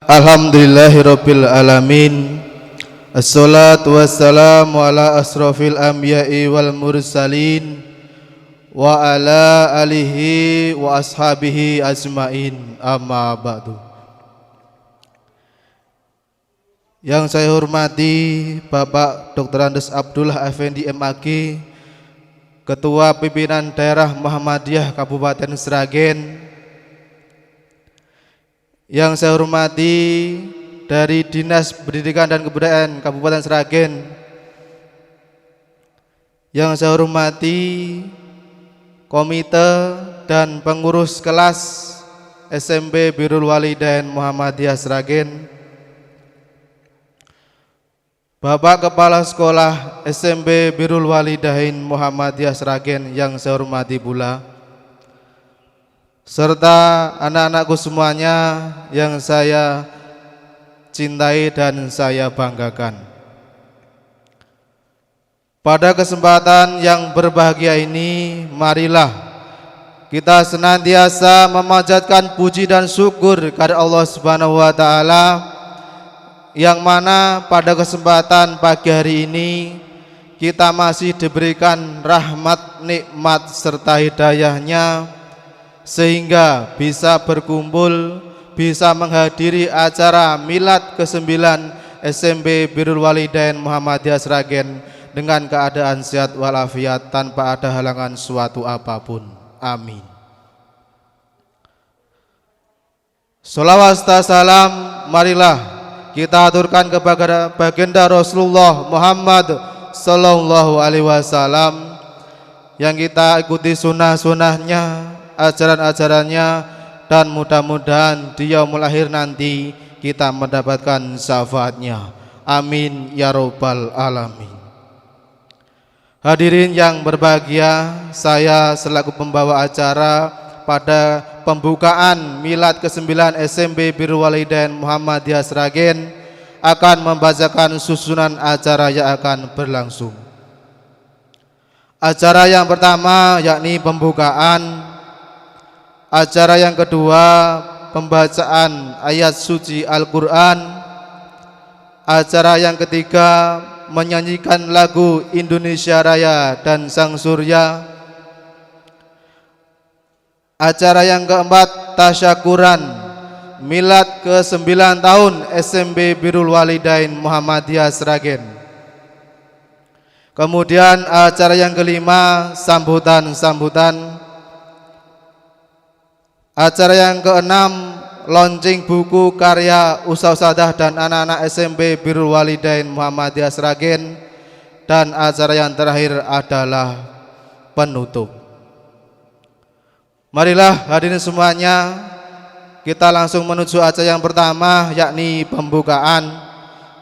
Alhamdulillahirabbil alamin. Assalatu wassalamu ala asrofil anbiya'i wal mursalin wa ala alihi wa ashabihi ajmain, amma ba'du. Yang saya hormati Bapak Dr. Andes Abdullah Effendi MAG, Ketua Pimpinan Daerah Muhammadiyah Kabupaten Sragen. Yang saya hormati dari Dinas Pendidikan dan Kebudayaan Kabupaten Sragen. Yang saya hormati komite dan pengurus kelas SMP Birrul Walidain Muhammadiyah Sragen. Bapak Kepala Sekolah SMP Birrul Walidain Muhammadiyah Sragen yang saya hormati pula, serta anak-anakku semuanya yang saya cintai dan saya banggakan. Pada kesempatan yang berbahagia ini, marilah kita senantiasa memanjatkan puji dan syukur kepada Allah Subhanahu wa taala, yang mana pada kesempatan pagi hari ini kita masih diberikan rahmat, nikmat serta hidayahnya, sehingga bisa berkumpul, bisa menghadiri acara milad ke-9 SMP Birrul Walidain Muhammadiyah Sragen dengan keadaan sehat walafiat tanpa ada halangan suatu apapun. Amin. Sholawat serta salam marilah kita aturkan kepada baginda Rasulullah Muhammad sallallahu alaihi wasallam, yang kita ikuti sunnah-sunnahnya, ajaran-ajarannya, dan mudah-mudahan di yaumul akhir nanti kita mendapatkan syafaatnya. Amin ya rabbal alamin. Hadirin yang berbahagia, saya selaku pembawa acara pada pembukaan milad ke-9 SMP Birrul Walidain Muhammadiyah Sragen akan membacakan susunan acara yang akan berlangsung. Acara yang pertama yakni pembukaan. Acara yang kedua, pembacaan ayat suci Al-Quran. Acara yang ketiga, menyanyikan lagu Indonesia Raya dan Sang Surya. Acara yang keempat, tasyakuran milad ke-9 tahun SMP Birrul Walidain Muhammadiyah Sragen. Kemudian acara yang kelima, sambutan-sambutan. Acara yang keenam, launching buku karya ustadz-ustadzah dan anak-anak SMP Birrul Walidain Muhammadiyah Sragen. Dan acara yang terakhir adalah penutup. Marilah hadirin semuanya, kita langsung menuju acara yang pertama yakni pembukaan.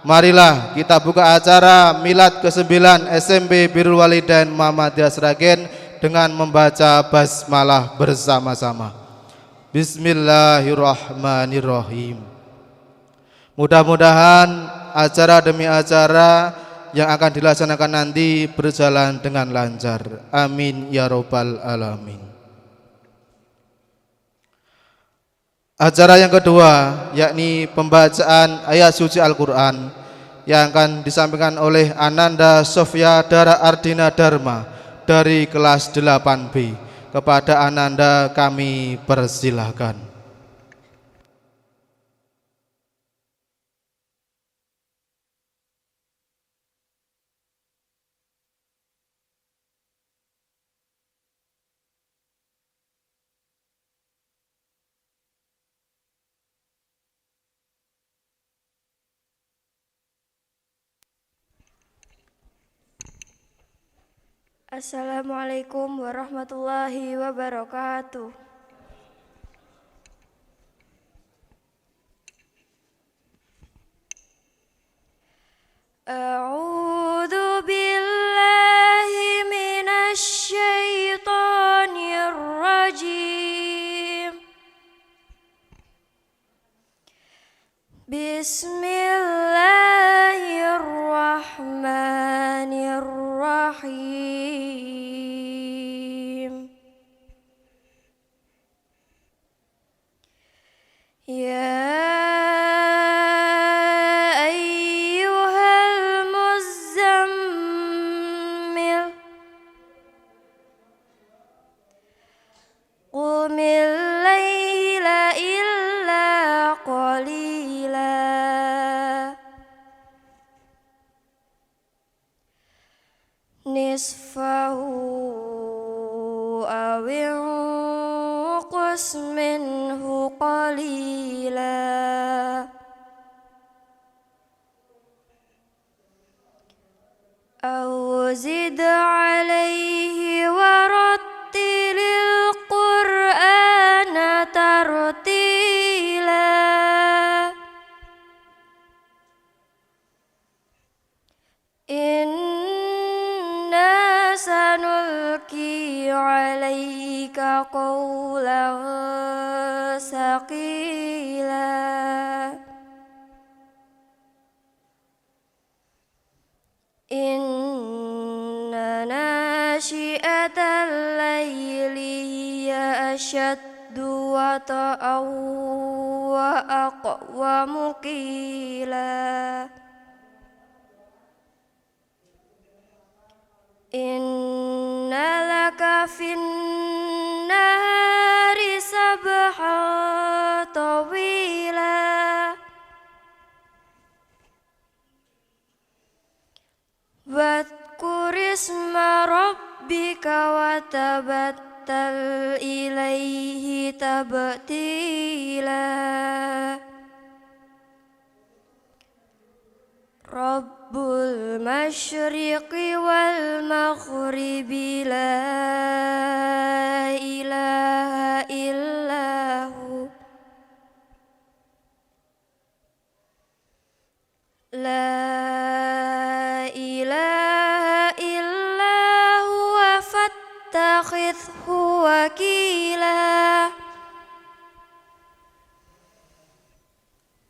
Marilah kita buka acara milad ke-9 SMP Birrul Walidain Muhammadiyah Sragen dengan membaca basmalah bersama-sama. Bismillahirrahmanirrahim. Mudah-mudahan acara demi acara yang akan dilaksanakan nanti berjalan dengan lancar. Amin ya rabbal alamin. Acara yang kedua yakni pembacaan ayat suci Al-Quran yang akan disampaikan oleh Ananda Sofia Dara Ardina Dharma dari kelas 8B. Kepada Ananda kami persilahkan. Assalamualaikum warahmatullahi wabarakatuh. A'udzu billahi minasy syaithanir rajim. Bismillahirrahmanirrahim. Ya nisfahu aw inqus minhu qalila aw zid alaihi warattilil qur'ana tartila. Inna sanulki alaika qawlan saqila. Inna nashi'atal layli hiya ashaddu wata'aw wa aqwamu qila. Inna laka fin nahari sabhan tawila wadhkur isma rabbika wa tabattal ilaihi tabtila. Rabbul masyriqi wal maghribi la ilaha illahu la ilaha illahu wa fattakhidhu wakila.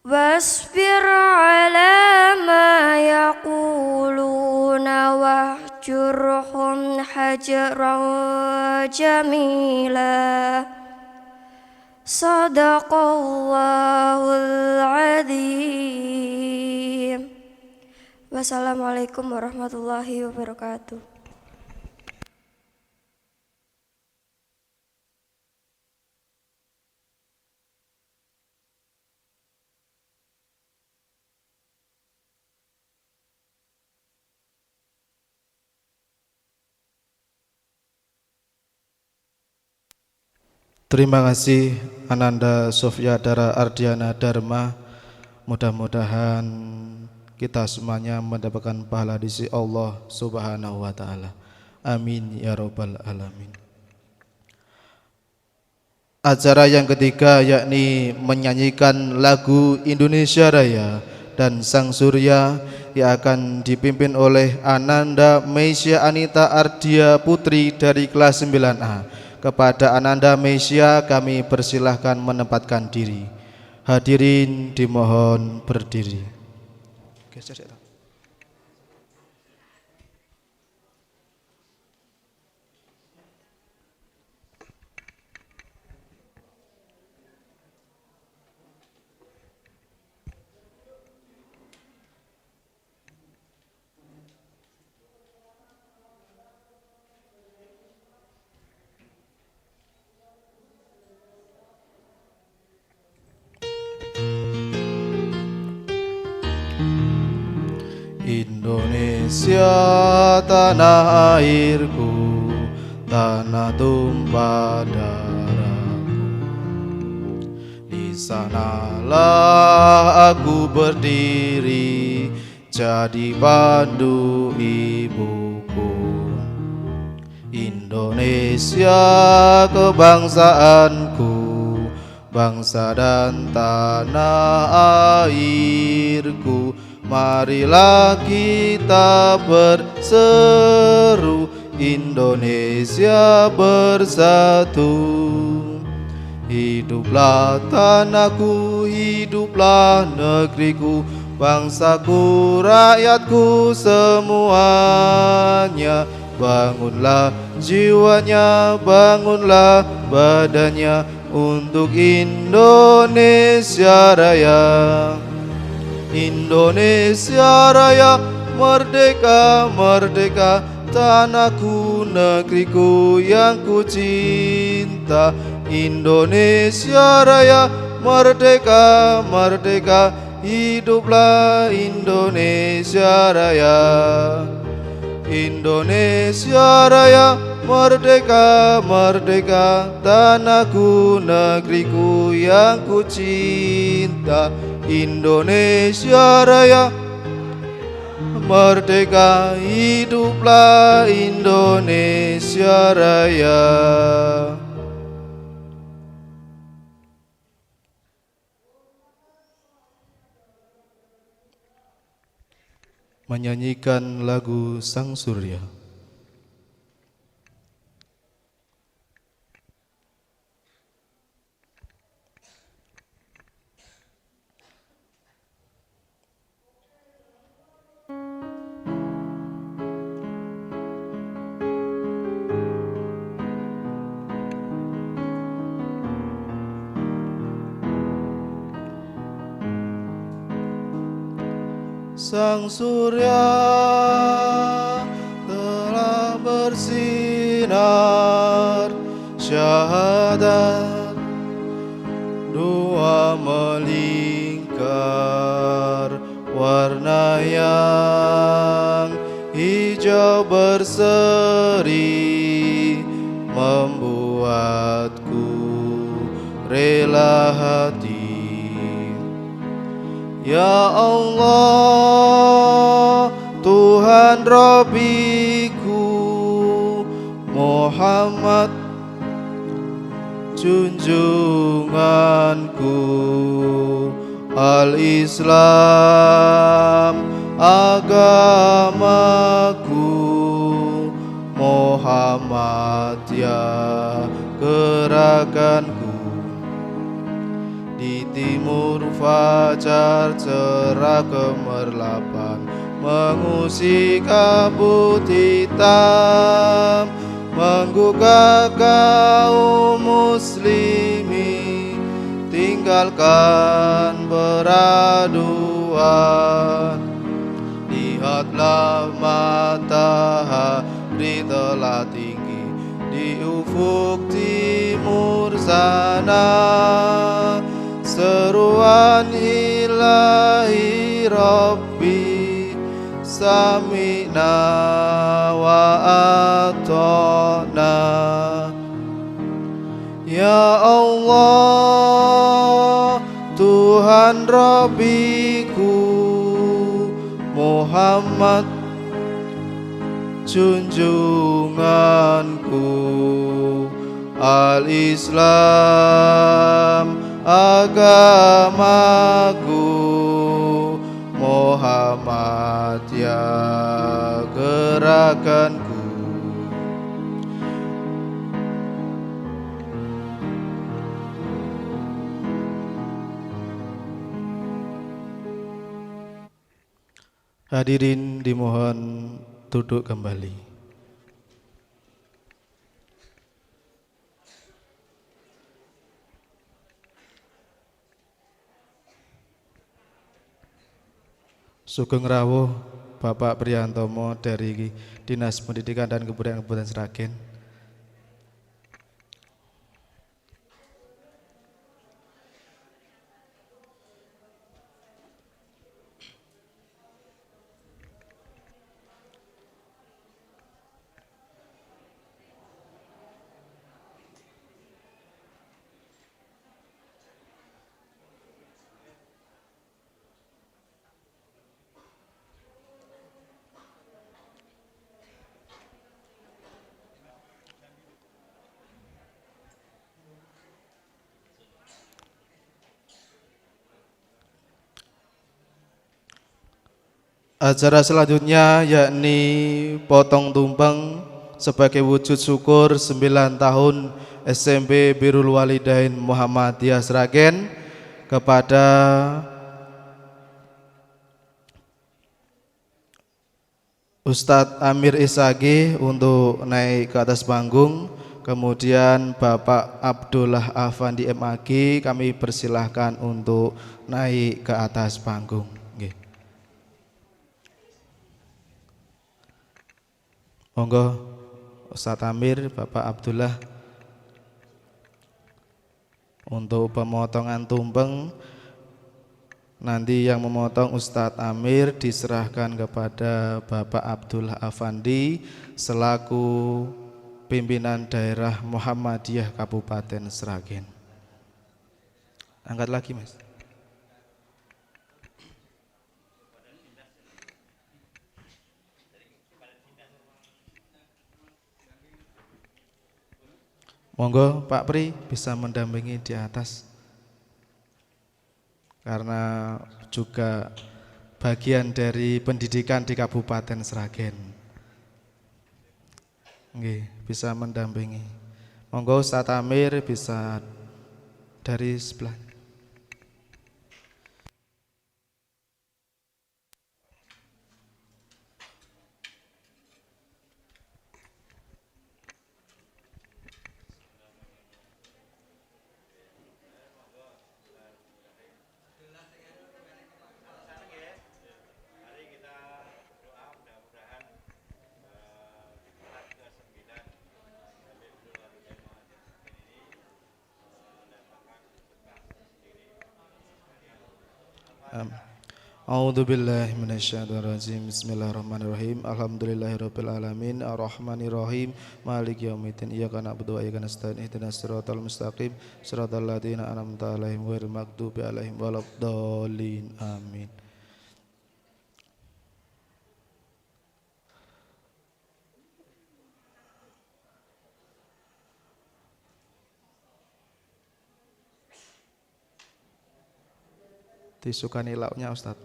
Wasbir ala ma yaquluna wahjurhum hajran jamila. Sadaqallahul adzim. Wassalamualaikum warahmatullahi wabarakatuh. Terima kasih Ananda Sofyadara Ardiana Dharma. Mudah-mudahan kita semuanya mendapatkan pahala di sisi Allah Subhanahu wa taala. Amin ya rabbal alamin. Acara yang ketiga yakni menyanyikan lagu Indonesia Raya dan Sang Surya yang akan dipimpin oleh Ananda Meisya Anita Ardia Putri dari kelas 9A. Kepada Ananda Meisya kami persilahkan menempatkan diri. Hadirin dimohon berdiri. Indonesia tanah airku, tanah tumpah darahku. Di sanalah aku berdiri, jadi pandu ibuku. Indonesia kebangsaanku, bangsa dan tanah airku. Marilah kita berseru, Indonesia bersatu. Hiduplah tanahku, hiduplah negeriku, bangsaku, rakyatku semuanya. Bangunlah jiwanya, bangunlah badannya untuk Indonesia Raya. Indonesia Raya, merdeka, merdeka, tanahku, negeriku yang ku cinta. Indonesia Raya, merdeka, merdeka, hiduplah Indonesia Raya. Indonesia Raya, merdeka, merdeka, tanahku, negeriku yang ku cinta. Indonesia Raya, merdeka, hiduplah Indonesia Raya. Menyanyikan lagu Sang Surya. Sang surya telah bersinar, syahadat dua melingkar, warna yang hijau berseri membuatku rela hati. Ya Allah, Tuhan Rabbiku, Muhammad junjunganku, Al-Islam agamaku, Muhammad ya gerakanku. Di timur fajar cerah gemerlapan, mengusik kabut hitam, menggugah kaum muslimin, tinggalkan peraduan. Lihatlah matahari telah tinggi di ufuk timur sana, seruan ilahi Rabbi, sami'na wa ata'na. Ya Allah, Tuhan Rabbiku, Muhammad junjunganku, Al-Islam agamaku, Muhammad ya gerakanku. Hadirin dimohon duduk kembali. Sugeng rawuh Bapak Priyantomo dari Dinas Pendidikan dan Kebudayaan Kabupaten Sragen. Acara selanjutnya yakni potong tumpeng sebagai wujud syukur 9 tahun SMP Birrul Walidain Muhammadiyah Sragen kepada Ustadz Amir Isagi untuk naik ke atas panggung. Kemudian Bapak Abdullah Afandi MAG kami persilahkan untuk naik ke atas panggung. Monggo Ustadz Amir, Bapak Abdullah untuk pemotongan tumpeng Nanti yang memotong Ustadz Amir diserahkan kepada Bapak Abdullah Afandi selaku pimpinan daerah Muhammadiyah Kabupaten Sragen. Angkat lagi, Mas. Monggo Pak Pri bisa mendampingi di atas, karena juga bagian dari pendidikan di Kabupaten Sragen. Nggih, bisa mendampingi. Monggo Ustadz Amir bisa dari sebelah. A'udzu billahi minasyaitonir rajim. Bismillahirrahmanirrahim. Alhamdulillahirabbil alamin arrahmanirrahim maliki yaumiddin iyyaka na'budu wa iyyaka nasta'in ihdinas siratal mustaqim siratal ladzina an'amta 'alaihim ghairil maghdubi 'alaihim waladdallin amin. Disukani lauknya Ustaz.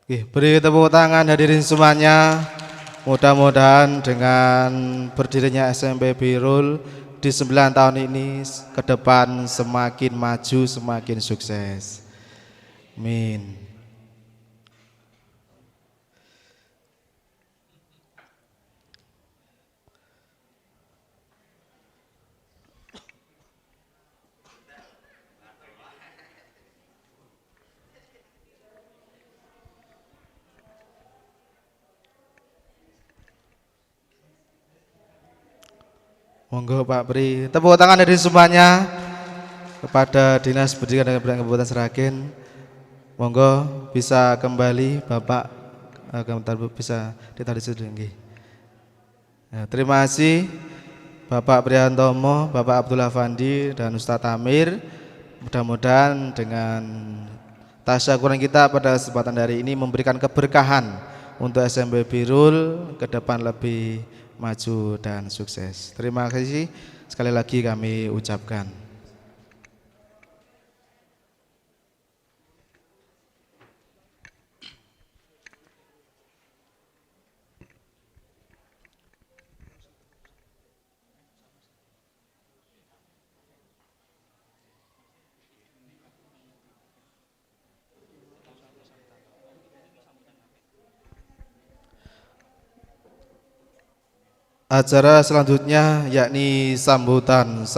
Oke, beri tepuk tangan hadirin semuanya. Mudah-mudahan dengan berdirinya SMP Birul di 9 tahun ini ke depan semakin maju, semakin sukses. Amin. Monggo Pak Pri, tepuk tangan dari semuanya kepada Dinas Pendidikan dan Kebudayaan Kabupaten Sragen. Monggo bisa kembali Bapak, bisa ditarik situ nggih. Ya, terima kasih Bapak Prihantomo, Bapak Abdullah Afandi dan Ustadz Amir. Mudah-mudahan dengan tasyakuran kita pada kesempatan hari ini memberikan keberkahan untuk SMP Birul ke depan lebih maju dan sukses. Terima kasih sekali lagi kami ucapkan. Acara selanjutnya yakni sambutan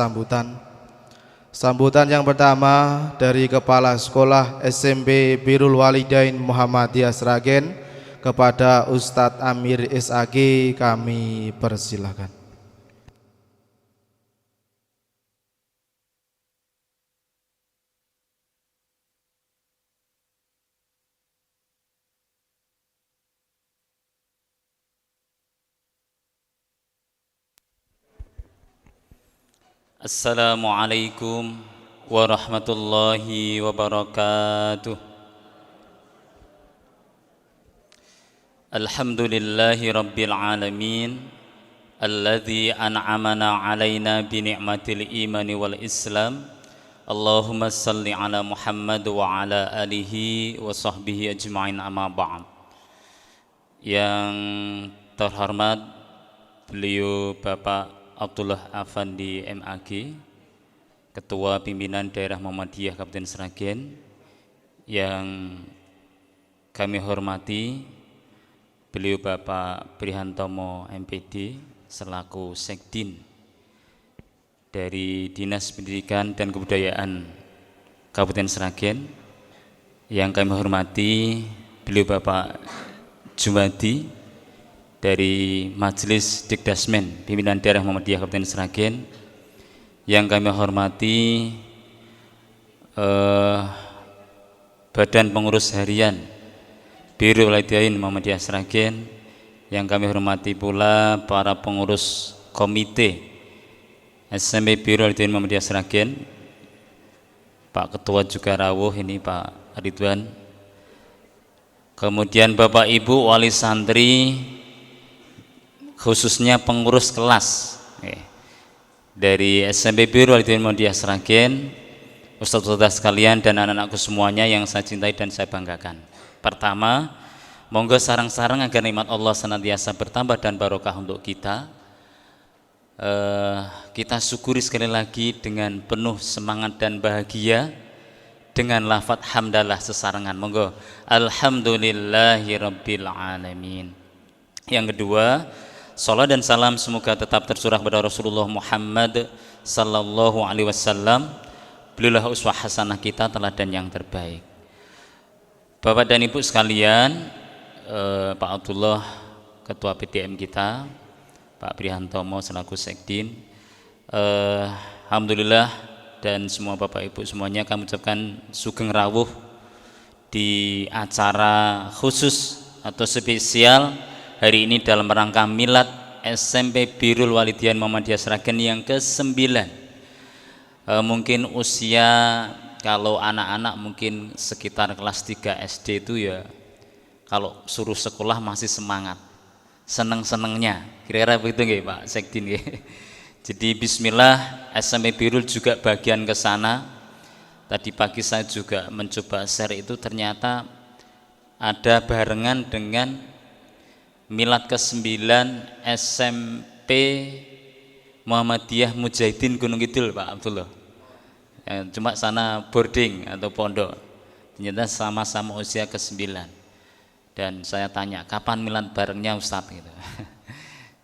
yang pertama dari Kepala Sekolah SMP Birrul Walidain Muhammadiyah Sragen kepada Ustadz Amir SAG, kami persilakan. Assalamualaikum warahmatullahi wabarakatuh. Alhamdulillahi rabbil alamin alladzi an'amana alaina bi ni'matil imani wal islam. Allahumma salli ala Muhammad wa ala alihi wa sahbihi ajma'in, amma ba'd. Yang terhormat beliau Bapak Abdullah Afandi MAG, Ketua Pimpinan Daerah Muhammadiyah Kabupaten Sragen, yang kami hormati beliau Bapak Prihantomo MPD selaku Sekdin dari Dinas Pendidikan dan Kebudayaan Kabupaten Sragen. Yang kami hormati beliau Bapak Jumadi dari Majelis Dikdasmen Pimpinan Daerah Muhammadiyah Kabupaten Sragen. Yang kami hormati Badan Pengurus Harian Biro Walidayyin Muhammadiyah Sragen. Yang kami hormati pula para pengurus komite SMP Biro Walidayyin Muhammadiyah Sragen, Pak Ketua juga rawuh ini Pak Ridwan. Kemudian Bapak Ibu wali santri, khususnya pengurus kelas dari SMP Biro Walidayyin Muhammadiyah Sragen, Ustadz-ustadz sekalian dan anak-anakku semuanya yang saya cintai dan saya banggakan. Pertama, monggo sarang-sarang agar nikmat Allah senantiasa bertambah dan barokah untuk kita. Kita syukuri sekali lagi dengan penuh semangat dan bahagia dengan lafadz hamdalah sesarengan. Monggo alhamdulillahirabbil alamin. Yang kedua, salat dan salam semoga tetap tercurah kepada Rasulullah Muhammad sallallahu alaihi wasallam. Beliaulah uswah hasanah kita, teladan yang terbaik. Bapak dan Ibu sekalian, Pak Abdullah Ketua PDM kita, Pak Prihantomo selaku Sekdin, alhamdulillah, dan semua Bapak Ibu semuanya kami ucapkan sugeng rawuh di acara khusus atau spesial hari ini dalam rangka milad SMP Birul Walidayyin Muhammadiyah Sragen yang ke-9. Mungkin usia kalau anak-anak mungkin sekitar kelas 3 SD itu ya, kalau suruh sekolah masih semangat, seneng-senengnya, kira-kira begitu nggih Pak Sekdin nggih. Jadi bismillah, SMP Birul juga bagian ke sana. Tadi pagi saya juga mencoba share itu, ternyata ada barengan dengan milad ke-9 SMP Muhammadiyah Mujahidin Gunung Kidul Pak Abdullah. Cuma sana boarding atau pondok, ternyata sama-sama usia ke-9. Dan saya tanya, kapan milad barengnya Ustadz gitu.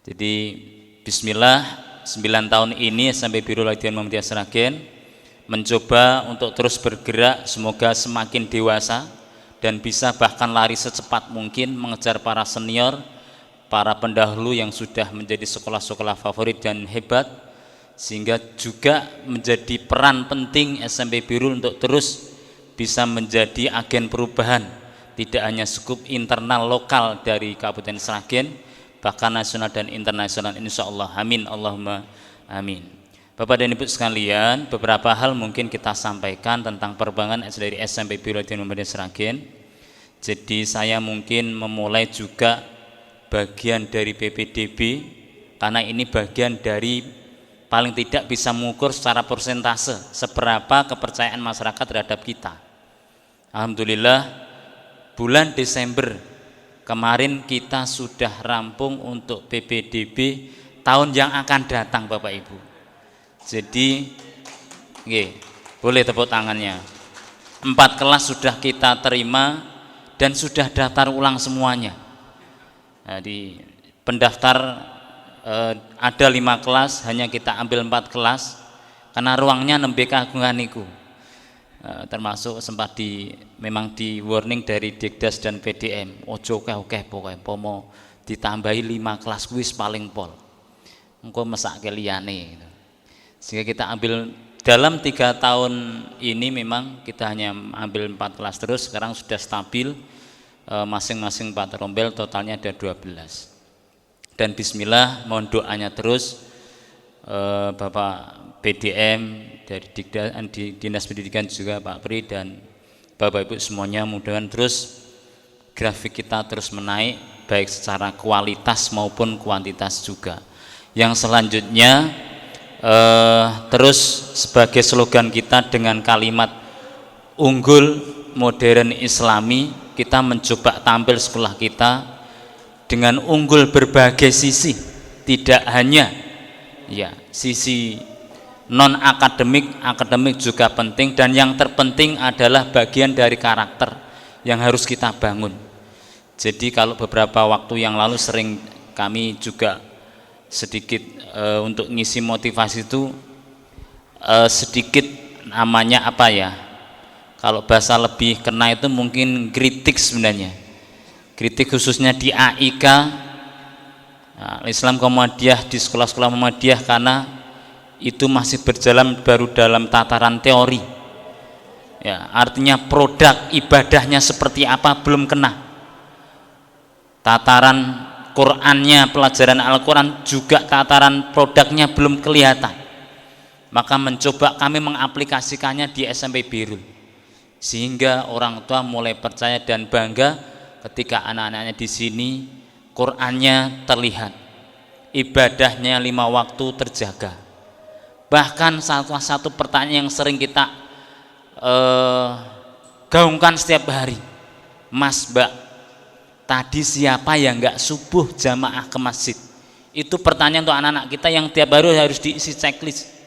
Jadi bismillah, 9 tahun ini SMP Biro Walidayyin Muhammadiyah Sragen mencoba untuk terus bergerak, semoga semakin dewasa dan bisa bahkan lari secepat mungkin mengejar para senior, para pendahulu yang sudah menjadi sekolah-sekolah favorit dan hebat, sehingga juga menjadi peran penting SMP Birul untuk terus bisa menjadi agen perubahan, tidak hanya skup internal lokal dari Kabupaten Sragen, bahkan nasional dan internasional, insya Allah. Amin, Allahumma amin. Bapak dan Ibu sekalian, beberapa hal mungkin kita sampaikan tentang perkembangan dari SMP Birul Walidayyin Muhammadiyah Sragen. Jadi saya mungkin memulai juga bagian dari PPDB, karena ini bagian dari paling tidak bisa mengukur secara persentase seberapa kepercayaan masyarakat terhadap kita. Alhamdulillah, bulan Desember kemarin kita sudah rampung untuk PPDB tahun yang akan datang Bapak Ibu. Jadi boleh tepuk tangannya. 4 kelas sudah kita terima dan sudah daftar ulang semuanya. Nah, di pendaftar ada 5 kelas, hanya kita ambil 4 kelas karena ruangnya nembe kagungan niku. Termasuk sempat memang di warning dari Dikdas dan PDM, ojo oke pokoknya pomo ditambahi 5 kelas kuis paling pol, engko mesake liyane gitu. Sehingga kita ambil dalam 3 tahun ini memang kita hanya ambil 4 kelas terus. Sekarang sudah stabil, masing-masing 4 rombel, totalnya ada 12. Dan bismillah, mohon doanya terus Bapak PDM dari Dinas Pendidikan juga Pak Pri dan Bapak Ibu semuanya, mudah-mudahan terus grafik kita terus menaik baik secara kualitas maupun kuantitas juga. Yang selanjutnya terus sebagai slogan kita dengan kalimat unggul, modern, islami, kita mencoba tampil sekolah kita dengan unggul berbagai sisi, tidak hanya sisi non akademik, akademik juga penting, dan yang terpenting adalah bagian dari karakter yang harus kita bangun. Jadi kalau beberapa waktu yang lalu sering kami juga sedikit untuk ngisi motivasi itu, sedikit namanya apa ya, kalau bahasa lebih kena itu mungkin kritik sebenarnya, kritik khususnya di AIK, Islam Muhammadiyah, di sekolah-sekolah Muhammadiyah, karena itu masih berjalan baru dalam tataran teori ya, artinya produk ibadahnya seperti apa belum kena, tataran Qurannya, pelajaran Al-Quran juga tataran produknya belum kelihatan. Maka mencoba kami mengaplikasikannya di SMP Birul, sehingga orang tua mulai percaya dan bangga ketika anak-anaknya di sini Qurannya terlihat, ibadahnya 5 waktu terjaga. Bahkan satu pertanyaan yang sering kita gaungkan setiap hari, Mas, Mbak, tadi siapa yang nggak subuh jamaah ke masjid? Itu pertanyaan untuk anak-anak kita yang tiap hari harus diisi checklist,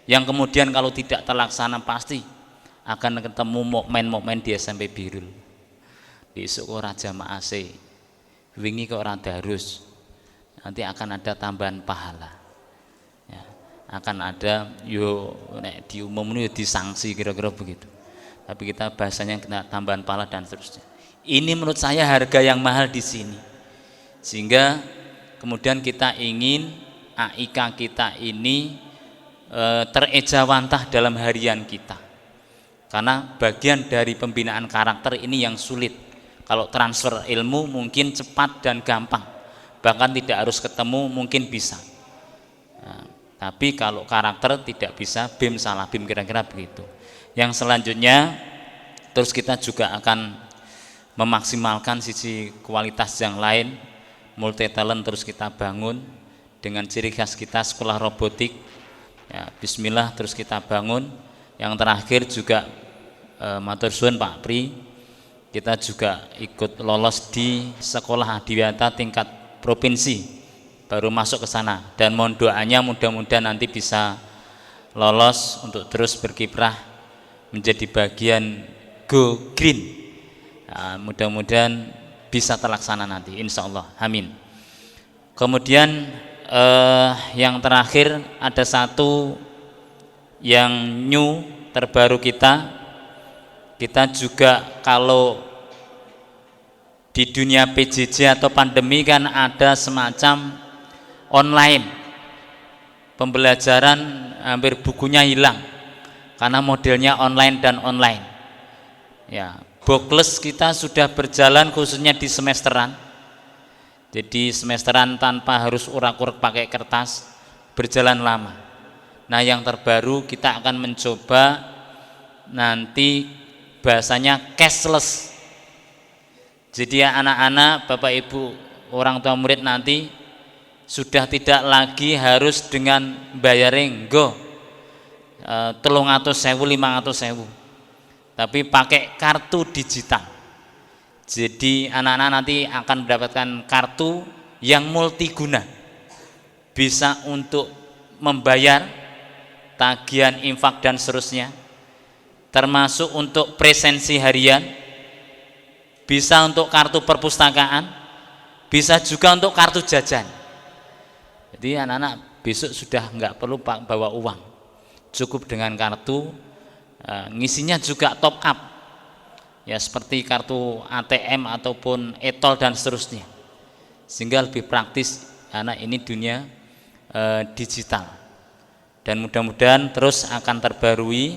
yang kemudian kalau tidak terlaksana pasti akan ketemu momen-momen di SMP Birul. Besok ora jamaah se, wingi kok ora darus, nanti akan ada tambahan pahala ya, akan ada nek di umum itu disanksi kira-kira begitu, tapi kita bahasanya kena tambahan pahala dan seterusnya. Ini menurut saya harga yang mahal di sini, sehingga kemudian kita ingin AIK kita ini terejawantah dalam harian kita, karena bagian dari pembinaan karakter ini yang sulit. Kalau transfer ilmu mungkin cepat dan gampang, bahkan tidak harus ketemu mungkin bisa, tapi kalau karakter tidak bisa, bim salah bim, kira-kira begitu. Yang selanjutnya terus kita juga akan memaksimalkan sisi kualitas yang lain, multi talent terus kita bangun dengan ciri khas kita sekolah robotik ya, bismillah terus kita bangun. Yang terakhir juga matur suwun Pak Pri, kita juga ikut lolos di sekolah adiwiyata tingkat provinsi, baru masuk ke sana, dan mohon doanya mudah-mudahan nanti bisa lolos untuk terus berkiprah menjadi bagian Go Green. Mudah-mudahan bisa terlaksana nanti, insya Allah, amin. Kemudian yang terakhir ada satu yang new terbaru kita juga kalau di dunia PJJ atau pandemi kan ada semacam online pembelajaran, hampir bukunya hilang karena modelnya online dan online ya. Bokles kita sudah berjalan khususnya di semesteran, jadi semesteran tanpa harus urak-urak pakai kertas, berjalan lama. Nah yang terbaru kita akan mencoba nanti bahasanya cashless, jadi anak-anak, bapak ibu, orang tua murid nanti sudah tidak lagi harus dengan bayaring go 300.000 500.000, tapi pakai kartu digital. Jadi anak-anak nanti akan mendapatkan kartu yang multiguna, bisa untuk membayar tagihan infak dan seterusnya, termasuk untuk presensi harian, bisa untuk kartu perpustakaan, bisa juga untuk kartu jajan. Jadi anak-anak besok sudah nggak perlu bawa uang, cukup dengan kartu. Ngisinya juga top up ya, seperti kartu ATM ataupun e-tol dan seterusnya, sehingga lebih praktis karena ini dunia digital. Dan mudah-mudahan terus akan terbarui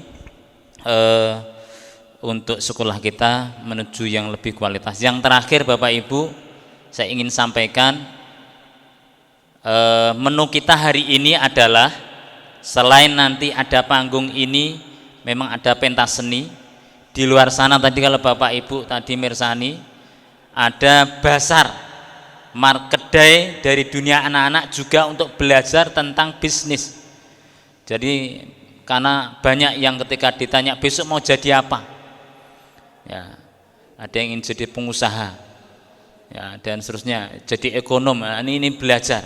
untuk sekolah kita menuju yang lebih kualitas. Yang terakhir Bapak Ibu, saya ingin sampaikan menu kita hari ini adalah selain nanti ada panggung ini, memang ada pentas seni. Di luar sana tadi kalau Bapak Ibu tadi mirsani, ada bazar market day dari dunia anak-anak juga untuk belajar tentang bisnis. Jadi karena banyak yang ketika ditanya besok mau jadi apa ya, ada yang ingin jadi pengusaha ya, dan seterusnya, jadi ekonom. Nah, ini belajar.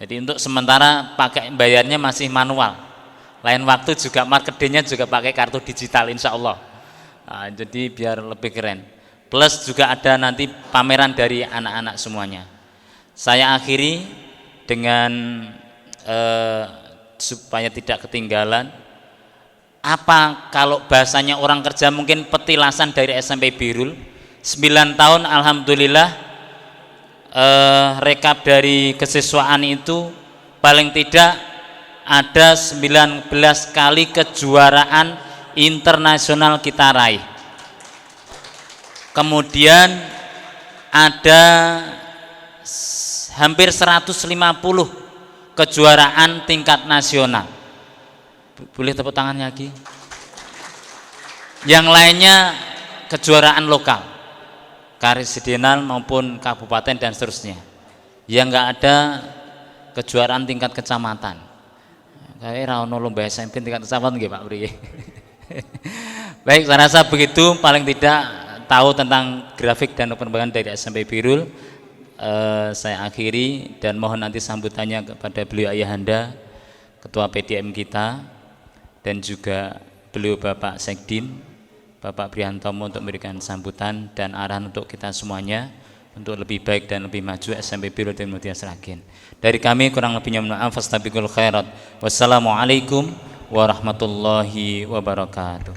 Jadi untuk sementara pakai bayarnya masih manual, lain waktu juga marketingnya juga pakai kartu digital insya Allah. Nah, jadi biar lebih keren. Plus juga ada nanti pameran dari anak-anak semuanya. Saya akhiri dengan supaya tidak ketinggalan, apa kalau bahasanya orang kerja mungkin petilasan dari SMP Birul 9 tahun alhamdulillah. Rekap dari kesiswaan itu paling tidak ada 19 kali kejuaraan internasional kita raih. Kemudian ada hampir 150 kejuaraan tingkat nasional. Boleh tepuk tangan lagi. Yang lainnya kejuaraan lokal, karesidenal maupun kabupaten dan seterusnya. Yang enggak ada kejuaraan tingkat kecamatan. Kayak rano lomba SMP tingkat kecamatan nggih Pak Pri. Baik, saya rasa begitu paling tidak tahu tentang grafik dan perkembangan dari SMP Birul. Saya akhiri dan mohon nanti sambutannya kepada beliau Ayahanda Ketua PDM kita dan juga beliau Bapak Sekdin Bapak Prihantomo untuk memberikan sambutan dan arahan untuk kita semuanya untuk lebih baik dan lebih maju SMP Birul dan Mutia Sragen. Dari kami kurang lebihnya mohon maaf, fastabiqul khairat. Wassalamualaikum warahmatullahi wabarakatuh.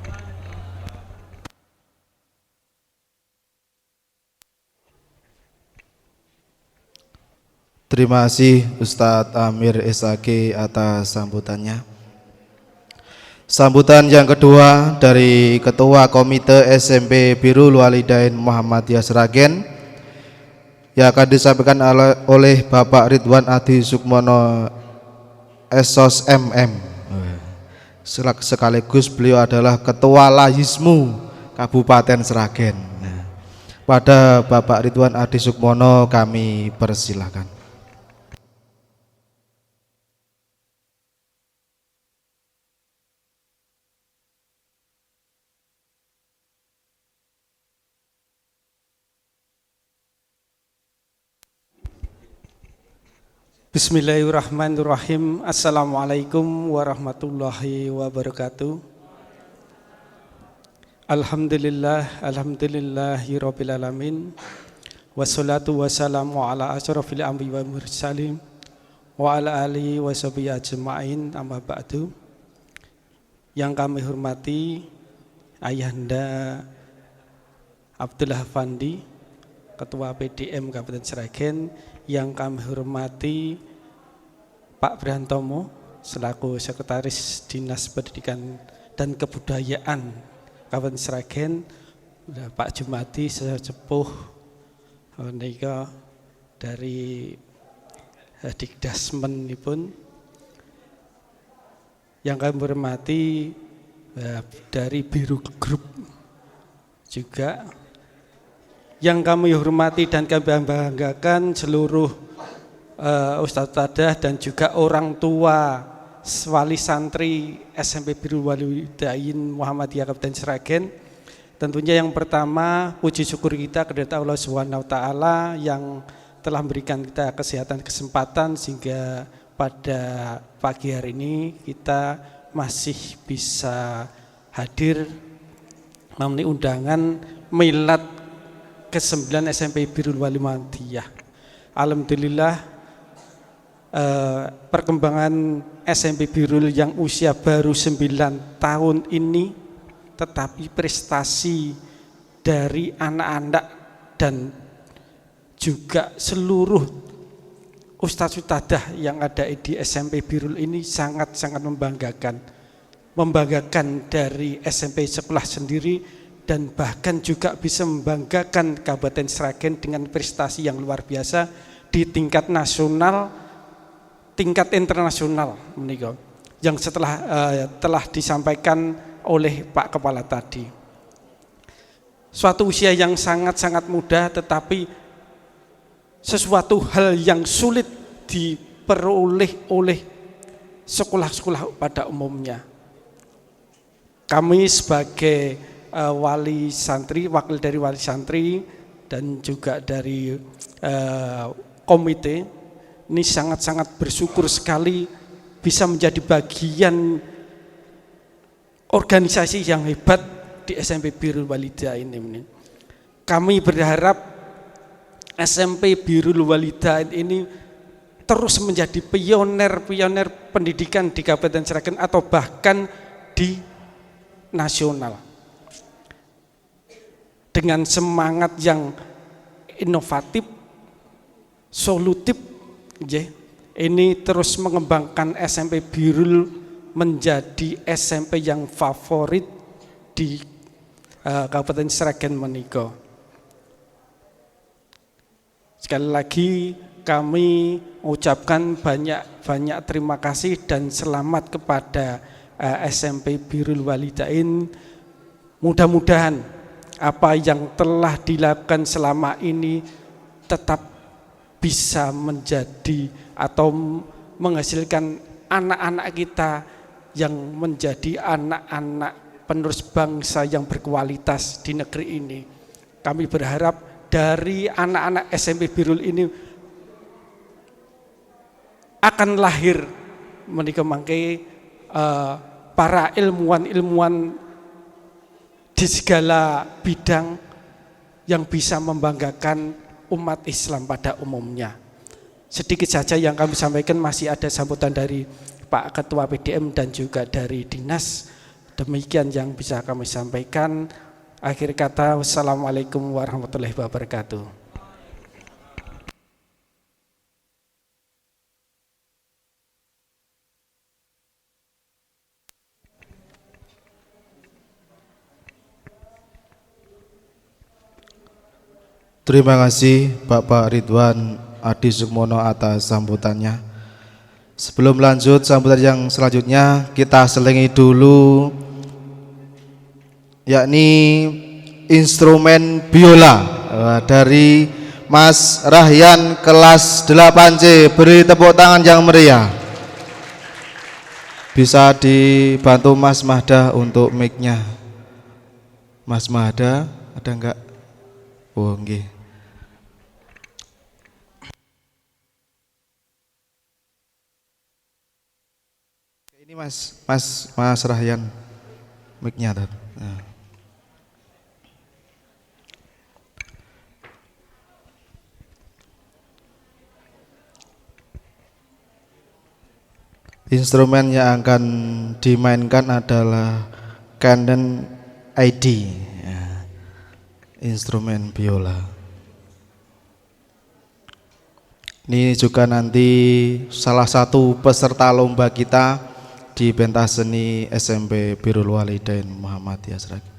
Terima kasih Ustadz Amir SAG atas sambutannya. Sambutan yang kedua dari Ketua Komite SMP Birrul Walidain Muhammadiyah Sragen yang akan disampaikan oleh Bapak Ridwan Adi Sukmono Esos MM. Sekaligus beliau adalah Ketua Layismu Kabupaten Sragen. Pada Bapak Ridwan Adi Sukmono kami persilahkan. Bismillahirrahmanirrahim. Assalamualaikum warahmatullahi wabarakatuh. Alhamdulillahirabbil alamin. Wassalatu wassalamu ala asyrafil anbiya'i wal mursalin wa ala alihi washabihi ajmain, amma ba'du. Yang kami hormati Ayahanda Abdullah Fandi, Ketua PDM Kabupaten Sragen, yang kami hormati Pak Prihantomo selaku Sekretaris Dinas Pendidikan dan Kebudayaan Kabupaten Sragen, Pak Jumadi sesepuh menika dari Dikdasmen pun, yang kami hormati dari Biru Group juga, yang kami hormati dan kami banggakan seluruh Ustadz Tadah dan juga orang tua wali santri SMP Birrul Walidain Muhammadiyah Kabupaten Sragen. Tentunya yang pertama puji syukur kita kepada Allah Subhanahu wa taala yang telah memberikan kita kesehatan kesempatan sehingga pada pagi hari ini kita masih bisa hadir memenuhi undangan milad ke-9 SMP Birrul Walidain. Alhamdulillah perkembangan SMP Birrul yang usia baru 9 tahun ini, tetapi prestasi dari anak-anak dan juga seluruh Ustadz Ustadzah yang ada di SMP Birrul ini sangat-sangat membanggakan dari SMP sekolah sendiri, dan bahkan juga bisa membanggakan Kabupaten Sragen dengan prestasi yang luar biasa di tingkat nasional, tingkat internasional menika, yang telah disampaikan oleh Pak Kepala tadi. Suatu usia yang sangat-sangat muda, tetapi sesuatu hal yang sulit diperoleh oleh sekolah-sekolah pada umumnya. Kami sebagai wali santri, wakil dari wali santri dan juga dari komite ini sangat-sangat bersyukur sekali bisa menjadi bagian organisasi yang hebat di SMP Birrul Walidain ini. Kami berharap SMP Birrul Walidain ini terus menjadi pioner pendidikan di Kabupaten Sragen atau bahkan di nasional dengan semangat yang inovatif, solutif, ini terus mengembangkan SMP Birul menjadi SMP yang favorit di Kabupaten Sragen menika. Sekali lagi kami ucapkan banyak terima kasih dan selamat kepada SMP Birrul Walidain. Mudah-mudahan apa yang telah dilakukan selama ini tetap bisa menjadi atau menghasilkan anak-anak kita yang menjadi anak-anak penerus bangsa yang berkualitas di negeri ini. Kami berharap dari anak-anak SMP Birrul ini akan lahir menika mangke para ilmuwan-ilmuwan di segala bidang yang bisa membanggakan umat Islam pada umumnya. Sedikit saja yang kami sampaikan, masih ada sambutan dari Pak Ketua PDM dan juga dari Dinas. Demikian yang bisa kami sampaikan. Akhir kata, wassalamualaikum warahmatullahi wabarakatuh. Terima kasih Bapak Ridwan Adi Sukmono atas sambutannya. Sebelum lanjut sambutan yang selanjutnya, kita selingi dulu yakni instrumen biola dari Mas Rahyan kelas 8C. Beri tepuk tangan yang meriah. Bisa dibantu Mas Mahda untuk mic-nya. Mas Mahda ada enggak? Oh nggih. Ini Mas Rahyan mic-nya tadi. Nah. Instrumen yang akan dimainkan adalah Canon ID, ya. Instrumen biola. Ini juga nanti salah satu peserta lomba kita di pentas seni SMP Birrul Walidain Muhammadiyah Sragen.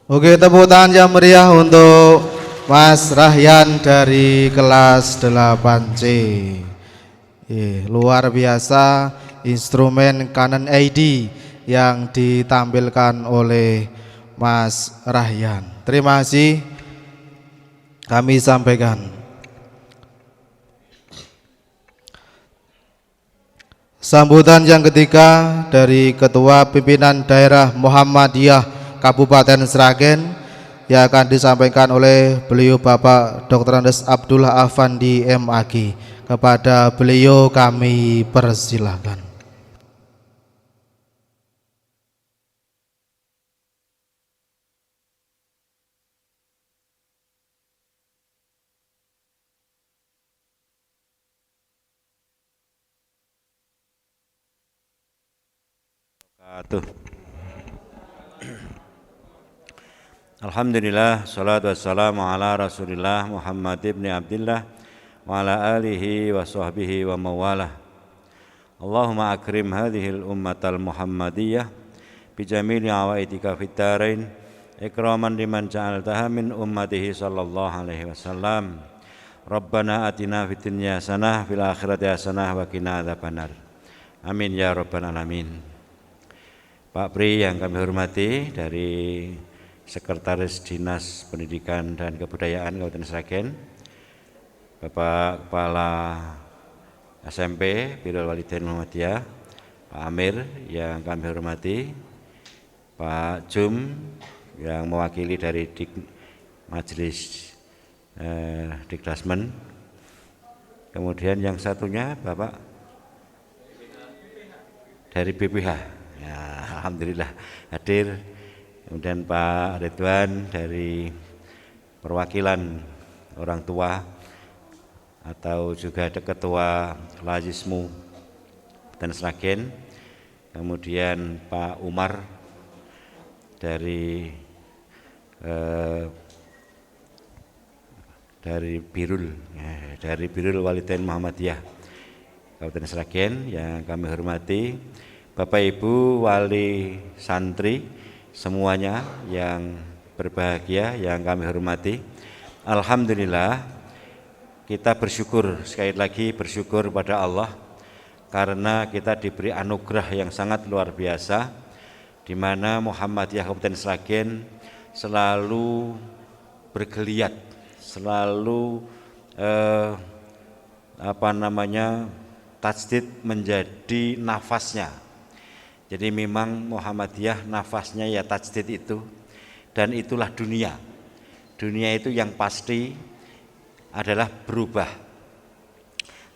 Oke, tepuk tangan yang meriah untuk Mas Rahyan dari kelas 8C. Luar biasa, instrumen Canon ID yang ditampilkan oleh Mas Rahyan. Terima kasih kami sampaikan. Sambutan yang ketiga dari Ketua Pimpinan Daerah Muhammadiyah Kabupaten Sragen yang akan disampaikan oleh beliau Bapak Dr. Andes Abdullah Afandi MAG. Kepada beliau kami persilakan. Alhamdulillah, salatu wassalamu ala rasulillah Muhammad ibn Abdillah wa ala alihi wa sahbihi wa mawalah. Allahumma akrim hadhil ummatal muhammadiyah bijamili awaidika fid darain ikraman liman ja'altaha min ummatihi sallallahu alaihi wasallam. Rabbana atina fid dunya hasanah fil akhirati hasanah wa qina adzabannar. Amin ya rabbal alamin. Pak Pri yang kami hormati dari Sekretaris Dinas Pendidikan dan Kebudayaan Kabupaten Sragen, Bapak Kepala SMP Birrul Walidain Muhammadiyah, Pak Amir yang kami hormati, Pak Jum yang mewakili dari Majelis Dikdasmen, kemudian yang satunya Bapak dari BPH. Ya, alhamdulillah hadir. Kemudian Pak Ridwan dari perwakilan orang tua atau juga ada Ketua Lazismu dan Sragen. Kemudian Pak Umar dari Birrul Walidain Muhammadiyah Kabupaten Sragen yang kami hormati, Bapak Ibu wali santri semuanya yang berbahagia yang kami hormati. Alhamdulillah kita bersyukur, sekali lagi bersyukur pada Allah karena kita diberi anugerah yang sangat luar biasa, di mana Muhammadiyah Kabupaten Sragen selalu bergeliat, selalu tajdid menjadi nafasnya. Jadi memang Muhammadiyah nafasnya ya tajdid itu, dan itulah dunia. Dunia itu yang pasti adalah berubah.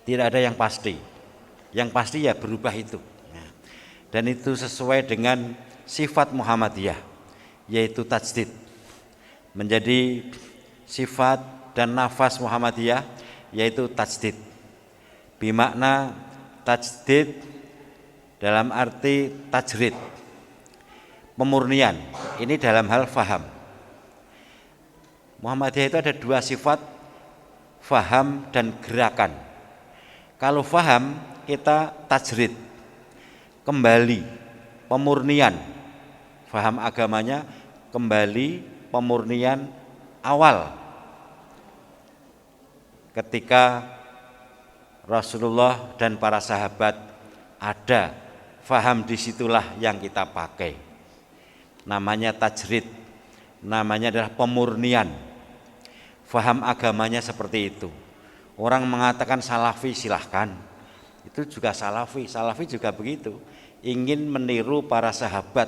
Tidak ada yang pasti. Yang pasti ya berubah itu. Dan itu sesuai dengan sifat Muhammadiyah, yaitu tajdid. Menjadi sifat dan nafas Muhammadiyah yaitu tajdid. Bimakna tajdid dalam arti tajrid, pemurnian. Ini dalam hal faham. Muhammadiyah itu ada dua sifat, faham dan gerakan. Kalau faham kita tajrid, kembali, pemurnian. Faham agamanya kembali, pemurnian awal. Ketika Rasulullah dan para sahabat ada, faham disitulah yang kita pakai. Namanya tajrid, namanya adalah pemurnian. Faham agamanya seperti itu. Orang mengatakan salafi silahkan, itu juga salafi. Salafi juga begitu, ingin meniru para sahabat,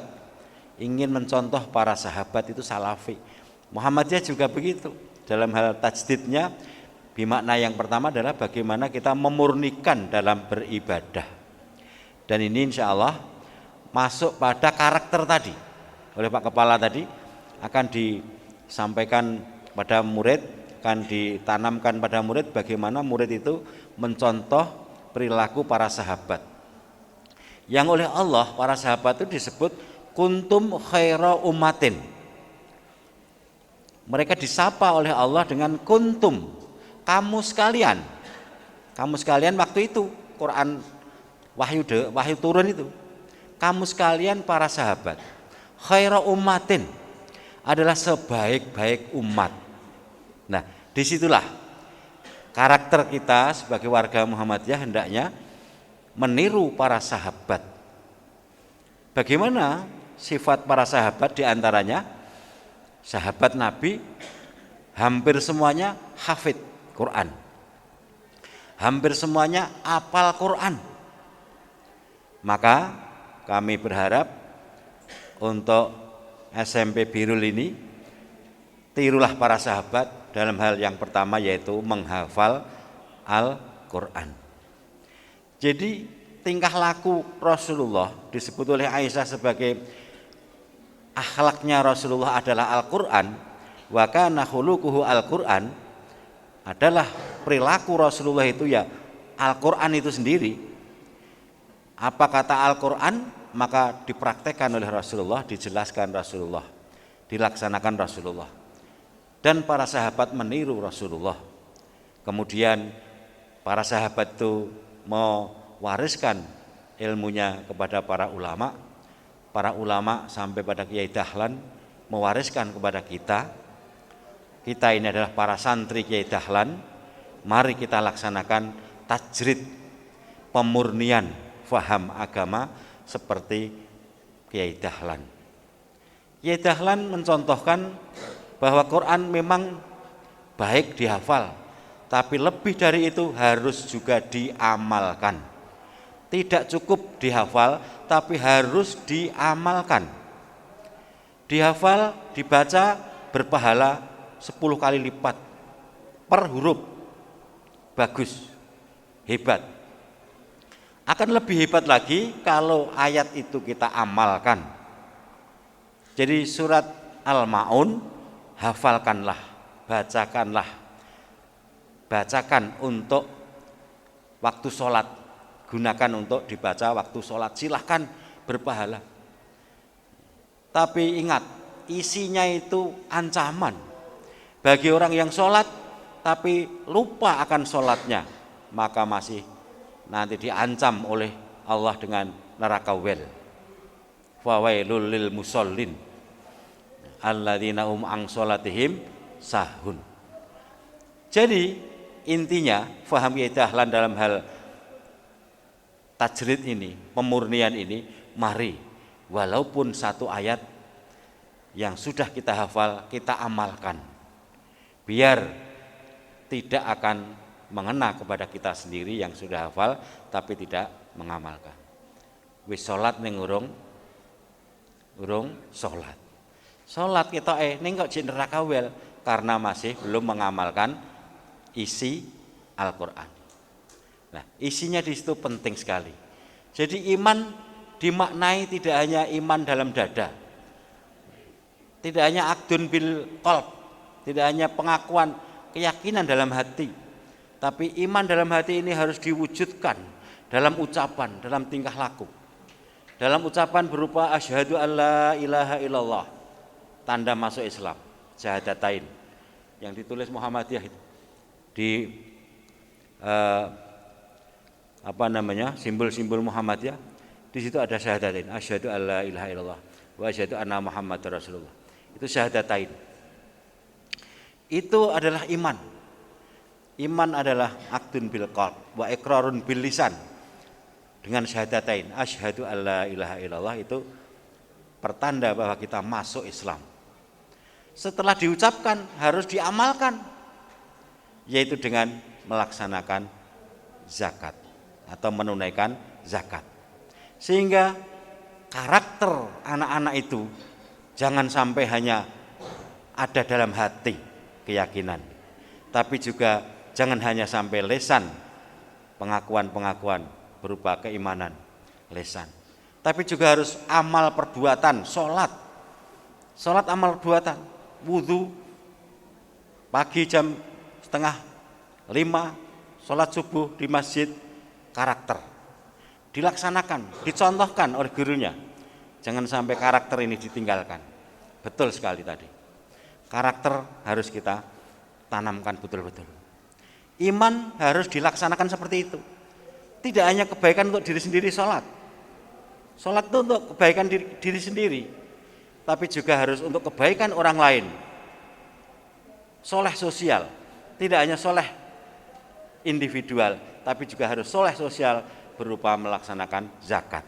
ingin mencontoh para sahabat, itu salafi. Muhammadiyah juga begitu. Dalam hal tajdidnya, bimakna yang pertama adalah bagaimana kita memurnikan dalam beribadah. Dan ini insya Allah masuk pada karakter tadi oleh Pak Kepala tadi, akan disampaikan pada murid, akan ditanamkan pada murid bagaimana murid itu mencontoh perilaku para sahabat. Yang oleh Allah para sahabat itu disebut kuntum khaira ummatin. Mereka disapa oleh Allah dengan kuntum, kamu sekalian. Kamu sekalian waktu itu Quran wahyu turun itu, kamu sekalian para sahabat. Khaira ummatin adalah sebaik-baik umat. Nah, disitulah karakter kita sebagai warga Muhammadiyah hendaknya meniru para sahabat. Bagaimana sifat para sahabat? Di antaranya sahabat Nabi hampir semuanya hafid Quran, hampir semuanya hafal Quran. Maka kami berharap untuk SMP Birul ini tirulah para sahabat dalam hal yang pertama, yaitu menghafal Al-Quran. Jadi tingkah laku Rasulullah disebut oleh Aisyah sebagai akhlaknya Rasulullah adalah Al-Quran. Wa kana khuluquhu Al-Quran, adalah perilaku Rasulullah itu ya Al-Quran itu sendiri. Apa kata Al-Quran, maka dipraktekkan oleh Rasulullah, dijelaskan Rasulullah, dilaksanakan Rasulullah, dan para sahabat meniru Rasulullah. Kemudian para sahabat itu mewariskan ilmunya kepada para ulama sampai pada Kiai Dahlan mewariskan kepada kita. Kita ini adalah para santri Kiai Dahlan. Mari kita laksanakan tajrid, pemurnian faham agama seperti Kiai Dahlan. Kiai Dahlan mencontohkan bahwa Quran memang baik dihafal, tapi lebih dari itu harus juga diamalkan. Tidak cukup dihafal, tapi harus diamalkan. Dihafal, dibaca, berpahala 10 kali lipat per huruf. Bagus, hebat. Akan lebih hebat lagi kalau ayat itu kita amalkan. Jadi surat Al-Ma'un hafalkanlah, bacakanlah. Bacakan untuk waktu sholat, gunakan untuk dibaca waktu sholat, silahkan berpahala. Tapi ingat, isinya itu ancaman bagi orang yang sholat tapi lupa akan sholatnya, maka masih nanti diancam oleh Allah dengan neraka wel. Fawailul lil musallin alladzina hum an sholatihim sahun. Jadi intinya faham Kiai Dahlan dalam hal tajrid ini, pemurnian ini, mari walaupun satu ayat yang sudah kita hafal kita amalkan, biar tidak akan mengena kepada kita sendiri yang sudah hafal tapi tidak mengamalkan. Wis sholat ning urung sholat. Sholat kita ning kok jek neraka wel karena masih belum mengamalkan isi Al-Quran. Nah, isinya di situ penting sekali. Jadi iman dimaknai tidak hanya iman dalam dada, tidak hanya akdun bil qalb, tidak hanya pengakuan keyakinan dalam hati, tapi iman dalam hati ini harus diwujudkan dalam ucapan, dalam tingkah laku. Dalam ucapan berupa asyhadu alla ilaha illallah, tanda masuk Islam, syahadatain yang ditulis Muhammadiyah itu. Di simbol-simbol Muhammadiyah di situ ada syahadatain, asyhadu alla ilaha illallah wa asyhadu anna Muhammadar Rasulullah. Itu syahadatain. Itu adalah iman. Iman adalah akdun bil qalb wa iqrarun bil lisan. Dengan syahadatain, asyhadu alla ilaha illallah, itu pertanda bahwa kita masuk Islam. Setelah diucapkan harus diamalkan, yaitu dengan melaksanakan zakat atau menunaikan zakat. Sehingga karakter anak-anak itu jangan sampai hanya ada dalam hati keyakinan, tapi juga jangan hanya sampai lesan, pengakuan-pengakuan berupa keimanan lesan, tapi juga harus amal perbuatan, sholat amal perbuatan, wudhu pagi jam 4:30, sholat subuh di masjid, karakter dilaksanakan, dicontohkan oleh gurunya. Jangan sampai karakter ini ditinggalkan. Betul sekali tadi, karakter harus kita tanamkan betul-betul. Iman harus dilaksanakan seperti itu. Tidak hanya kebaikan untuk diri sendiri sholat itu untuk kebaikan diri sendiri, tapi juga harus untuk kebaikan orang lain. Soleh sosial, tidak hanya soleh individual, tapi juga harus soleh sosial berupa melaksanakan zakat.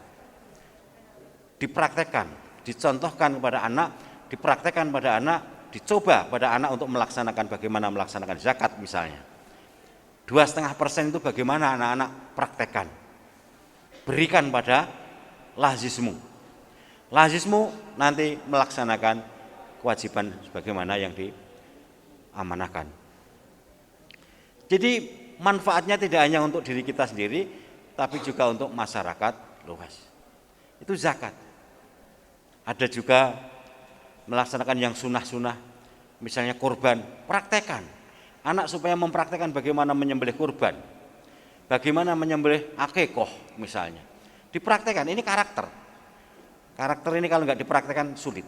dipraktekkan, dicontohkan kepada anak, dipraktekkan pada anak, dicoba pada anak untuk melaksanakan bagaimana melaksanakan zakat misalnya. 2,5% itu bagaimana anak-anak praktekkan. Berikan pada lazismu. Lazismu nanti melaksanakan kewajiban sebagaimana yang diamanahkan. Jadi manfaatnya tidak hanya untuk diri kita sendiri, tapi juga untuk masyarakat luas. Itu zakat. Ada juga melaksanakan yang sunah-sunah, misalnya kurban, praktekan. Anak supaya mempraktekkan bagaimana menyembelih kurban, bagaimana menyembelih akikoh misalnya. Dipraktekkan, ini karakter. Karakter ini kalau nggak dipraktekkan sulit.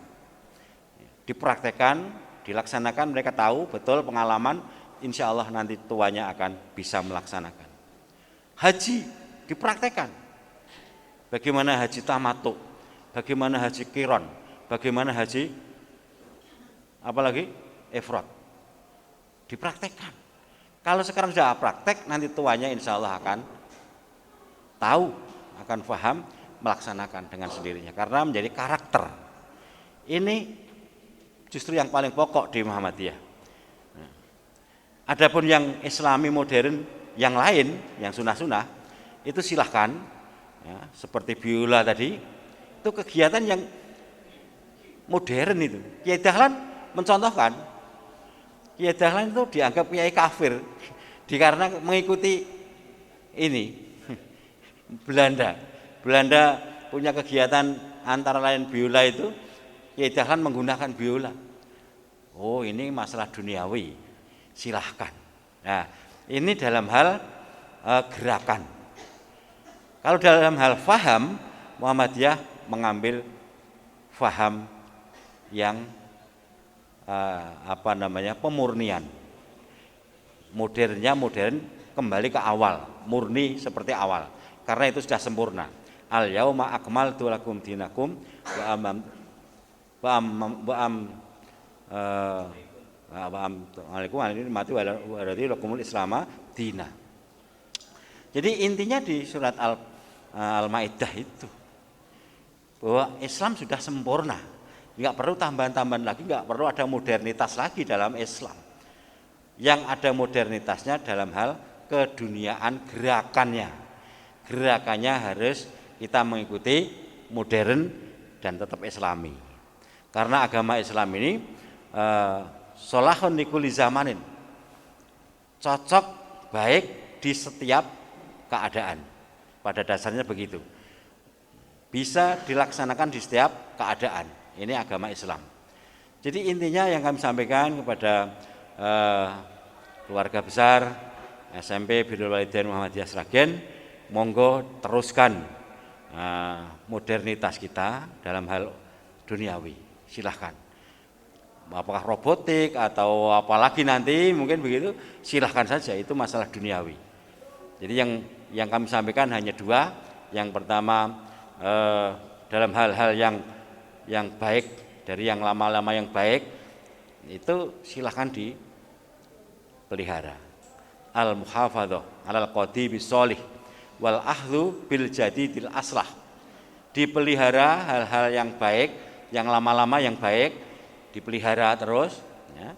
Dipraktekkan, dilaksanakan, mereka tahu betul pengalaman, insya Allah nanti tuanya akan bisa melaksanakan. Haji, dipraktekkan. Bagaimana haji tamattu, bagaimana haji qiron, bagaimana haji apalagi ifrad. Dipraktekkan. Kalau sekarang sudah praktek, nanti tuanya insya Allah akan tahu, akan paham, melaksanakan dengan sendirinya. Karena menjadi karakter. Ini justru yang paling pokok di Muhammadiyah. Adapun yang Islami modern, yang lain, yang sunah-sunah, itu silahkan. Ya, seperti biola tadi, itu kegiatan yang modern itu. Kiai Dahlan mencontohkan. Kiai Dahlan itu dianggap kiai kafir karena mengikuti ini Belanda. Belanda punya kegiatan antara lain biola itu, Kiai Dahlan menggunakan biola. Oh, ini masalah duniawi, silahkan. Nah, ini dalam hal gerakan. Kalau dalam hal faham, Muhammadiyah mengambil faham yang pemurnian. Modernnya modern kembali ke awal, murni seperti awal. Karena itu sudah sempurna. Al yauma akmaltu lakum dinakum wa lakumul islama dina. Jadi intinya di surat Al-Maidah itu bahwa Islam sudah sempurna. Enggak perlu tambahan-tambahan lagi, enggak perlu ada modernitas lagi dalam Islam. Yang ada modernitasnya dalam hal keduniaan gerakannya. Gerakannya harus kita mengikuti modern dan tetap Islami. Karena agama Islam ini sholahun likuli zamanin, cocok baik di setiap keadaan. Pada dasarnya begitu. Bisa dilaksanakan di setiap keadaan. Ini agama Islam. Jadi intinya yang kami sampaikan kepada keluarga besar SMP Birrul Walidain Muhammadiyah Sragen, monggo teruskan modernitas kita dalam hal duniawi. Silahkan. Apakah robotik atau apalagi nanti mungkin begitu, silahkan saja, itu masalah duniawi. Jadi yang kami sampaikan hanya dua. Yang pertama dalam hal-hal yang baik, dari yang lama-lama yang baik itu silahkan dipelihara. Al-muhafadzah alal qadimi sholih wal ahlu bil jadidil aslah. Dipelihara hal-hal yang baik, yang lama-lama yang baik, dipelihara terus ya.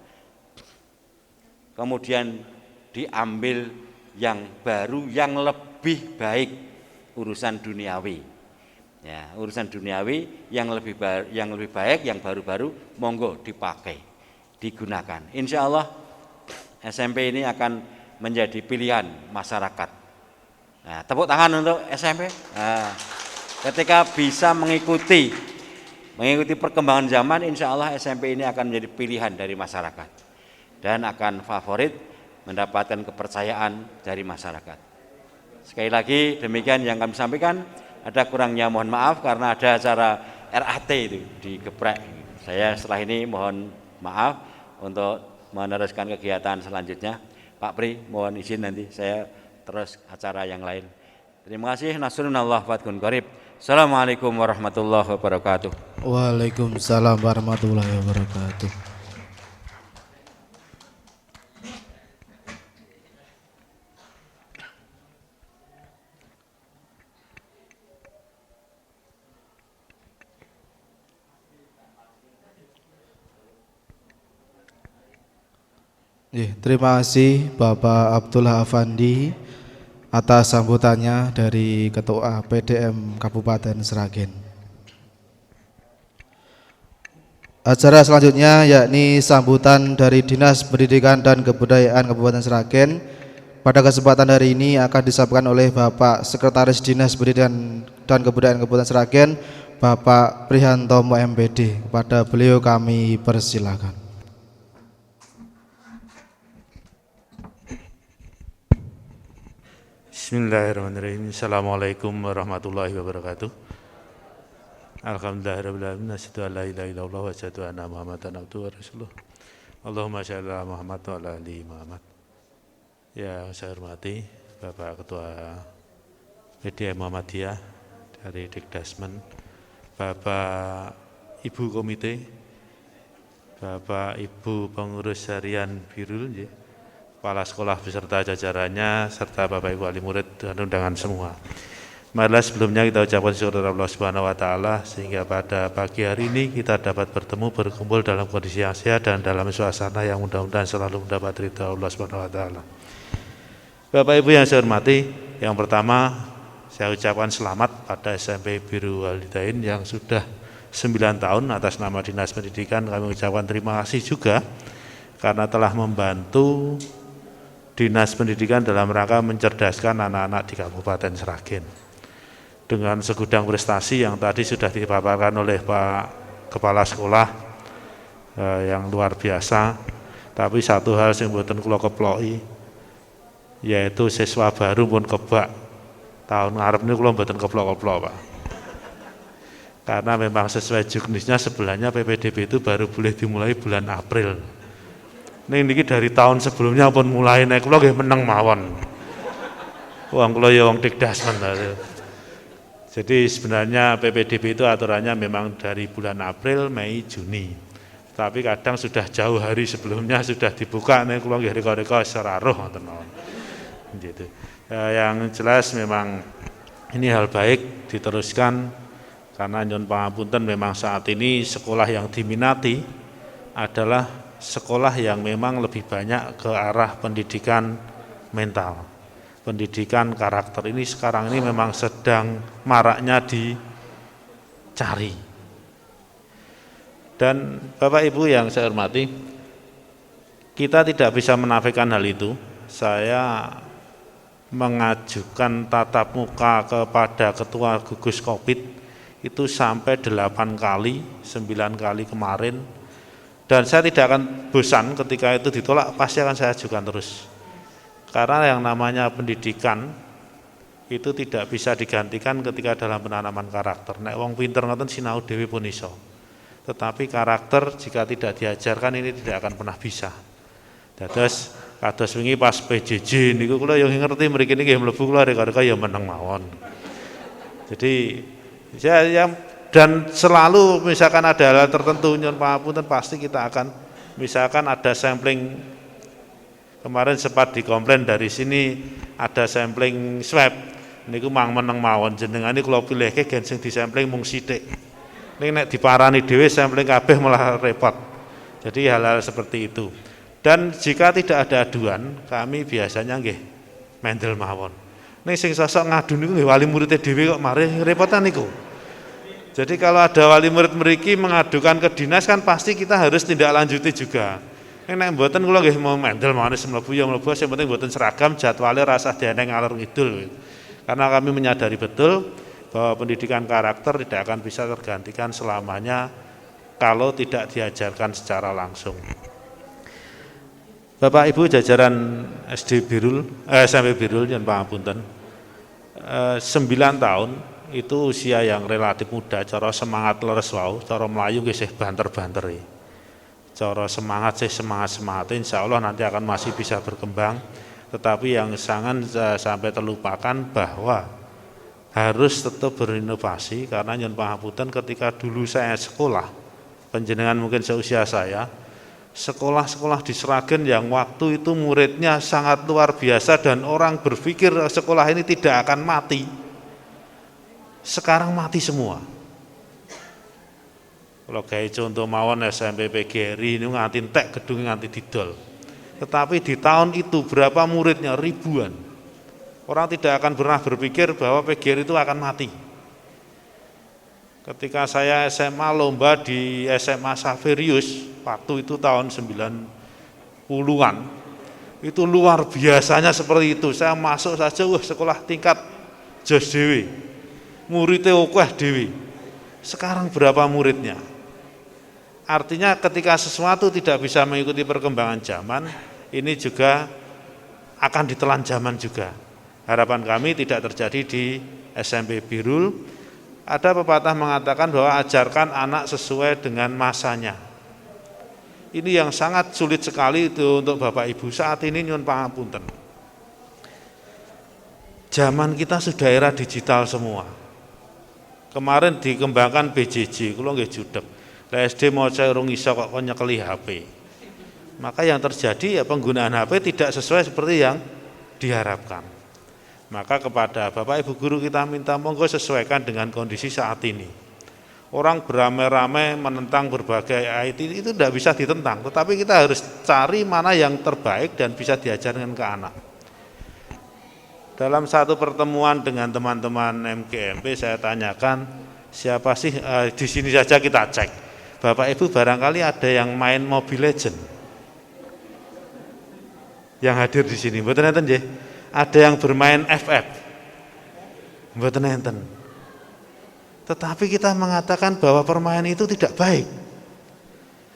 Kemudian diambil yang baru, yang lebih baik, urusan duniawi. Ya, urusan duniawi yang lebih baik, yang baru-baru, monggo dipakai, digunakan. Insya Allah SMP ini akan menjadi pilihan masyarakat. Nah, tepuk tangan untuk SMP. Nah, ketika bisa mengikuti perkembangan zaman, insya Allah SMP ini akan menjadi pilihan dari masyarakat dan akan favorit, mendapatkan kepercayaan dari masyarakat. Sekali lagi demikian yang kami sampaikan. Ada kurangnya mohon maaf karena ada acara RAT itu di Geprek. Saya setelah ini mohon maaf untuk meneruskan kegiatan selanjutnya. Pak Pri, mohon izin nanti saya terus acara yang lain. Terima kasih. Nasrunallah fatkun qarib. Assalamualaikum warahmatullahi wabarakatuh. Waalaikumsalam warahmatullahi wabarakatuh. Terima kasih Bapak Abdullah Afandi atas sambutannya dari Ketua PDM Kabupaten Sragen. Acara selanjutnya yakni sambutan dari Dinas Pendidikan dan Kebudayaan Kabupaten Sragen. Pada kesempatan hari ini akan disampaikan oleh Bapak Sekretaris Dinas Pendidikan dan Kebudayaan Kabupaten Sragen, Bapak Prihantomo MPD. Kepada beliau kami persilakan. Bismillahirrahmanirrahim. Assalamualaikum warahmatullahi wabarakatuh. Alhamdulillahirrahmanirrahim. Asyhadu an la ilaha illallah wa asyhadu anna Muhammadan abduhu wa rasuluh. Allahumma shalli ala Muhammad wa ala ali Muhammad. Yang saya hormati Bapak Ketua PDM Muhammadiyah dari Dikdasmen, Bapak Ibu Komite, Bapak Ibu Pengurus Harian Birul, Kepala Sekolah beserta jajarannya, serta Bapak Ibu wali murid dan undangan semua. Marilah sebelumnya kita ucapkan syukur kepada Allah Subhanahu wa taala sehingga pada pagi hari ini kita dapat bertemu berkumpul dalam kondisi yang sehat dan dalam suasana yang mudah-mudahan selalu mendapat ridha Allah Subhanahu wa taala. Bapak Ibu yang saya hormati, yang pertama saya ucapkan selamat pada SMP Birrul Walidain yang sudah 9 tahun. Atas nama Dinas Pendidikan kami ucapkan terima kasih juga karena telah membantu Dinas Pendidikan dalam rangka mencerdaskan anak-anak di Kabupaten Sragen dengan segudang prestasi yang tadi sudah dipaparkan oleh Pak Kepala Sekolah yang luar biasa. Tapi satu hal yang mboten kula keploki yaitu siswa baru pun kebak tahun ngarep ini kula mboten keplok-keplok Pak. Karena memang sesuai juknisnya sebelahnya PPDB itu baru boleh dimulai bulan April. Niki dari tahun sebelumnya pun mulai naik kula nggih meneng mawon. Wong kula ya wong Dikdasmen. Jadi sebenarnya PPDB itu aturannya memang dari bulan April, Mei, Juni. Tapi kadang sudah jauh hari sebelumnya sudah dibuka nek kula nggih reka-reka secara roh ngoten mawon. Gitu. Yang jelas memang ini hal baik diteruskan karena nyuwun pangapunten memang saat ini sekolah yang diminati adalah sekolah yang memang lebih banyak ke arah pendidikan mental, pendidikan karakter. Ini sekarang ini memang sedang maraknya dicari. Dan Bapak Ibu yang saya hormati, kita tidak bisa menafikan hal itu. Saya mengajukan tatap muka kepada Ketua Gugus Covid itu sampai 8 kali, 9 kali kemarin. Dan saya tidak akan bosan ketika itu ditolak, pasti akan saya ajukan terus. Karena yang namanya pendidikan itu tidak bisa digantikan ketika dalam penanaman karakter. Nek wong pinter ngoten sinau dhewe pun iso. Tetapi karakter jika tidak diajarkan ini tidak akan pernah bisa. Dados kados wingi pas PJJ niku kula yo ngerti mriki niki mlebu kula reka-reka ya meneng mawon. Jadi saya dan selalu misalkan ada hal tertentu nyuwun pangapunten pasti kita akan misalkan ada sampling kemarin sempat dikomplain dari sini ada sampling swab niku mang meneng mawon jenengane kula pilihke gen sing disampling mung sithik. Ning nek diparani dhewe sampling kabeh malah repot. Jadi hal-hal seperti itu. Dan jika tidak ada aduan, kami biasanya nggih mendel mawon. Ning sing sosok ngadu niku nggih wali murid dhewe kok mari repotan niku. Jadi kalau ada wali murid mriki mengadukan ke dinas kan pasti kita harus tindak lanjuti juga. Nek mboten kula nggih mau mendel mawon mlebu ya mlebu sing penting mboten seragam jadwale rasah dieneng ngalor ngidul. Karena kami menyadari betul bahwa pendidikan karakter tidak akan bisa tergantikan selamanya kalau tidak diajarkan secara langsung. Bapak Ibu jajaran SD Birrul, SMP Birrul nyuwun pangapunten. 9 tahun itu usia yang relatif muda, cara semangat leres wau, cara melayu nggih sih banter-banteri. Cara semangat sih semangat-semangat, insyaallah nanti akan masih bisa berkembang. Tetapi yang jangan sampai terlupakan bahwa harus tetap berinovasi karena nyuwun pangapunten ketika dulu saya sekolah, panjenengan mungkin seusia saya, sekolah-sekolah di Sragen yang waktu itu muridnya sangat luar biasa dan orang berpikir sekolah ini tidak akan mati. Sekarang mati semua. Kalau kayak contoh mawon SMP PGRI ini nganti entek gedung nganti didol. Tetapi di tahun itu berapa muridnya? Ribuan. Orang tidak akan pernah berpikir bahwa PGRI itu akan mati. Ketika saya SMA lomba di SMA Saverius, waktu itu tahun 90-an, itu luar biasanya seperti itu. Saya masuk saja, sekolah tingkat jos dewi, muridnya okeh dewi. Sekarang berapa muridnya? Artinya ketika sesuatu tidak bisa mengikuti perkembangan zaman, ini juga akan ditelan zaman juga. Harapan kami tidak terjadi di SMP Birul. Ada pepatah mengatakan bahwa ajarkan anak sesuai dengan masanya. Ini yang sangat sulit sekali itu untuk Bapak Ibu saat ini, nyuwun pangapunten. Zaman kita sudah era digital semua. Kemarin dikembangkan BJJ, kula nggih judeg. Lah SD mau saya urung iso kok nyekeli HP. Maka yang terjadi ya penggunaan HP tidak sesuai seperti yang diharapkan. Maka kepada Bapak Ibu guru kita minta monggo sesuaikan dengan kondisi saat ini. Orang beramai-ramai menentang berbagai IT itu tidak bisa ditentang, tetapi kita harus cari mana yang terbaik dan bisa diajarkan ke anak. Dalam satu pertemuan dengan teman-teman MGMP saya tanyakan siapa sih di sini saja kita cek. Bapak Ibu barangkali ada yang main Mobile Legend yang hadir di sini, mboten enten nggih? Ada yang bermain FF, mboten enten. Tetapi kita mengatakan bahwa permainan itu tidak baik.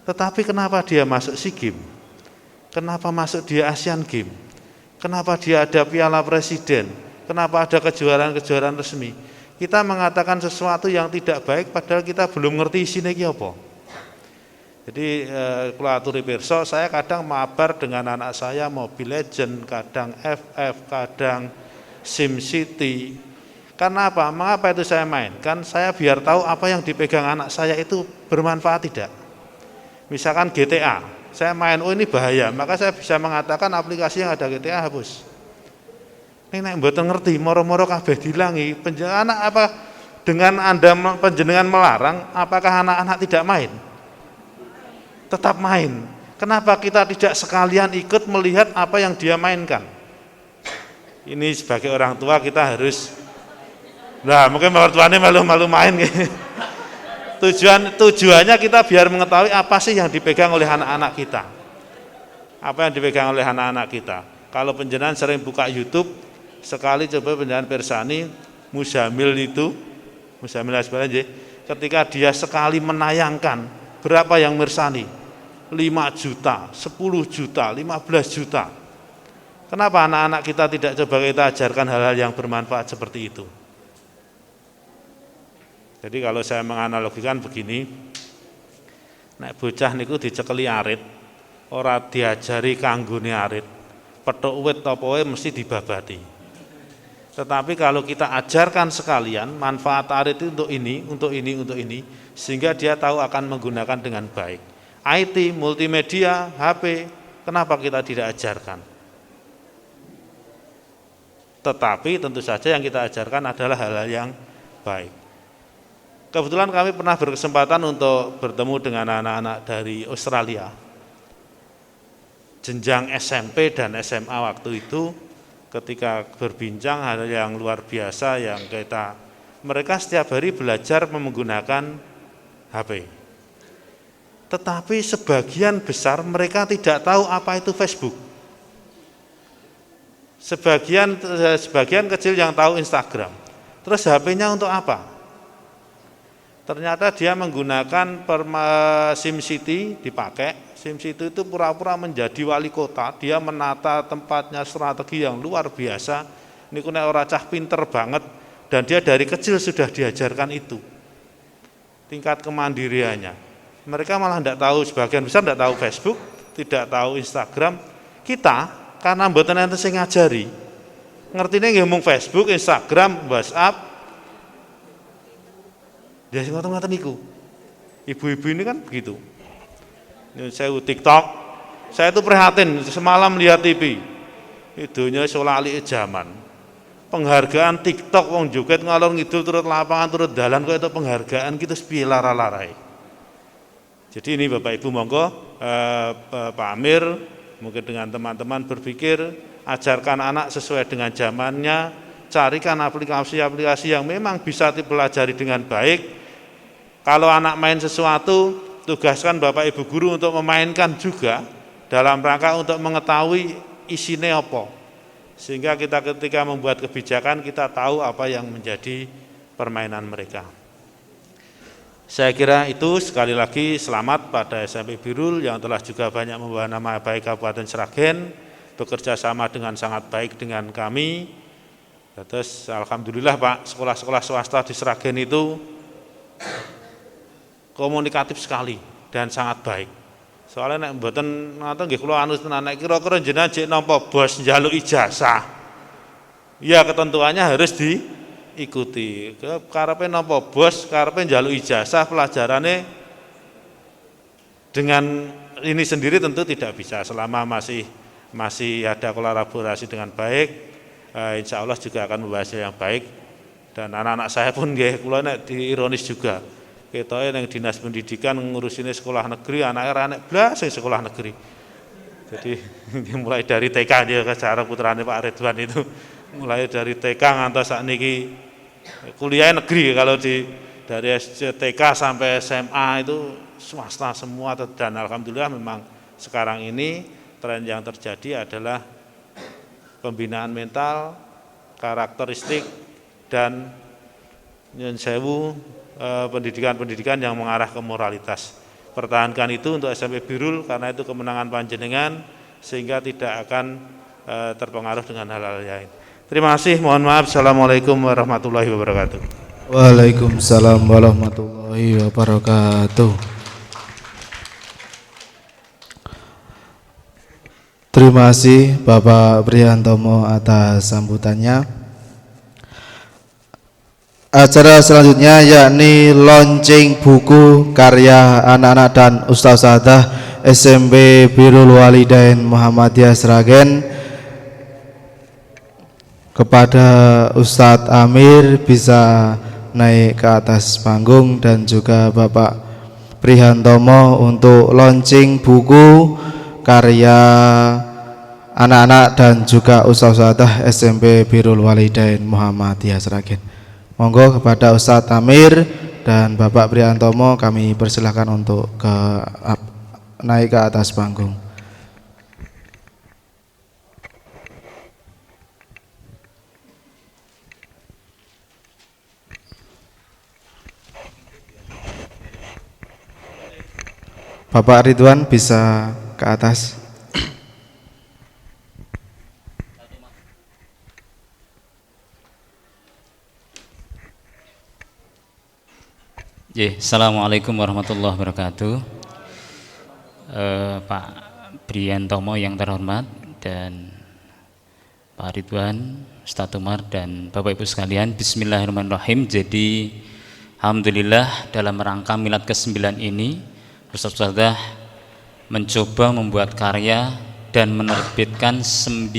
Tetapi kenapa dia masuk SEA Games? Kenapa masuk dia Asian Games? Kenapa dia ada Piala Presiden? Kenapa ada kejuaraan-kejuaraan resmi? Kita mengatakan sesuatu yang tidak baik padahal kita belum ngerti isinya iki apa. Jadi kula aturi pirsa, saya kadang mabar dengan anak saya Mobile Legend, kadang FF, kadang SimCity. Karena apa? Mengapa itu saya main? Kan saya biar tahu apa yang dipegang anak saya itu bermanfaat tidak. Misalkan GTA, saya main, oh ini bahaya, maka saya bisa mengatakan aplikasi yang ada GTA hapus. Ini nek mboten ngerti, moro-moro kabeh dilangi. Anak apa dengan Anda panjenengan melarang, apakah anak-anak tidak main? Tetap main. Kenapa kita tidak sekalian ikut melihat apa yang dia mainkan? Ini sebagai orang tua kita harus, nah mungkin mertuanya malu-malu main gitu. Tujuannya kita biar mengetahui apa sih yang dipegang oleh anak-anak kita. Apa yang dipegang oleh anak-anak kita. Kalau penjenengan sering buka YouTube, sekali coba penjenengan persani Muzamil itu, Muzamil Asbalanje, ketika dia sekali menayangkan, berapa yang mirsani? 5 juta, 10 juta, 15 juta. Kenapa anak-anak kita tidak coba kita ajarkan hal-hal yang bermanfaat seperti itu? Jadi kalau saya menganalogikan begini, nek bocah niku dicekeli arit, ora diajari kanggone arit, pethuk wit apa wae mesti dibabati. Tetapi kalau kita ajarkan sekalian manfaat arit itu untuk ini, untuk ini, untuk ini, sehingga dia tahu akan menggunakan dengan baik. IT, multimedia, HP, kenapa kita tidak ajarkan? Tetapi tentu saja yang kita ajarkan adalah hal-hal yang baik. Kebetulan kami pernah berkesempatan untuk bertemu dengan anak-anak dari Australia. Jenjang SMP dan SMA waktu itu ketika berbincang hal yang luar biasa yang mereka setiap hari belajar menggunakan HP. Tetapi sebagian besar mereka tidak tahu apa itu Facebook. Sebagian kecil yang tahu Instagram. Terus HP-nya untuk apa? Ternyata dia menggunakan SimCity dipakai. SimCity itu pura-pura menjadi wali kota. Dia menata tempatnya strategi yang luar biasa. Ini kuna orang cah pinter banget. Dan dia dari kecil sudah diajarkan itu. Tingkat kemandiriannya. Mereka malah tidak tahu, sebagian besar tidak tahu Facebook, tidak tahu Instagram. Kita karena mboten enten sing ngajari. Ngertine nggih mung Facebook, Instagram, WhatsApp. Dia sing ngoten-ngoten niku. Ibu-ibu ini kan begitu. Saya TikTok, saya itu prihatin semalam lihat TV. Idunya solali zaman. Penghargaan TikTok wong joget ngalor ngidul turut lapangan turut dalan kok itu penghargaan gitu sepiye lara-larai. Jadi ini Bapak Ibu monggo Pak Amir Mungkin dengan teman-teman berpikir, ajarkan anak sesuai dengan zamannya, carikan aplikasi-aplikasi yang memang bisa dipelajari dengan baik. Kalau anak main sesuatu, tugaskan Bapak Ibu guru untuk memainkan juga dalam rangka untuk mengetahui isinya apa. Sehingga kita ketika membuat kebijakan kita tahu apa yang menjadi permainan mereka. Saya kira itu. Sekali lagi selamat pada SMP Birul yang telah juga banyak membawa nama baik Kabupaten Sragen, bekerja sama dengan sangat baik dengan kami. Terus alhamdulillah Pak, sekolah-sekolah swasta di Sragen itu komunikatif sekali dan sangat baik. Soalnya nek mboten ngoten nggih kula anu tenan nek kira-kira jenengan jek nampa bos njaluk ijazah. Ya ketentuannya harus diikuti. Karepe nampa bos, karepe njaluk ijazah pelajarannya dengan ini sendiri tentu tidak bisa. Selama masih ada kolaborasi dengan baik, insya Allah juga akan membawa hasil yang baik. Dan anak-anak saya pun nggih kula nek diironis juga. Ketoke yang dinas pendidikan ngurusinnya sekolah negeri, anaknya anak blas yang sekolah negeri. Jadi mulai dari TK dia ke cara putrane Pak Ridwan itu, mulai dari TK ngantos sakniki kuliah negeri. Kalau dari TK sampai SMA itu swasta semua, dan alhamdulillah memang sekarang ini tren yang terjadi adalah pembinaan mental, karakteristik, dan nyun sewu pendidikan-pendidikan yang mengarah ke moralitas. Pertahankan itu untuk SMP Birul karena itu kemenangan panjenengan sehingga tidak akan terpengaruh dengan hal-hal lain. Terima kasih, mohon maaf. Assalamualaikum warahmatullahi wabarakatuh. Waalaikumsalam warahmatullahi wabarakatuh. Terima kasih Bapak Prihantomo atas sambutannya. Acara selanjutnya yakni launching buku karya anak-anak dan ustadz SMP Birrul Walidain Muhammadiyah Sragen. Kepada Ustadz Amir bisa naik ke atas panggung, dan juga Bapak Prihantomo untuk launching buku karya anak-anak dan juga ustadz SMP Birrul Walidain Muhammadiyah Sragen. Monggo kepada Ustadz Amir dan Bapak Prihantomo kami persilahkan untuk naik ke atas panggung. Bapak Ridwan bisa ke atas. Assalamualaikum warahmatullahi wabarakatuh. Pak Prihantomo yang terhormat dan Pak Ridwan, Ustadz Umar, dan Bapak Ibu sekalian, bismillahirrahmanirrahim. Jadi alhamdulillah dalam rangka milad ke-9 ini Ustadz mencoba membuat karya dan menerbitkan 9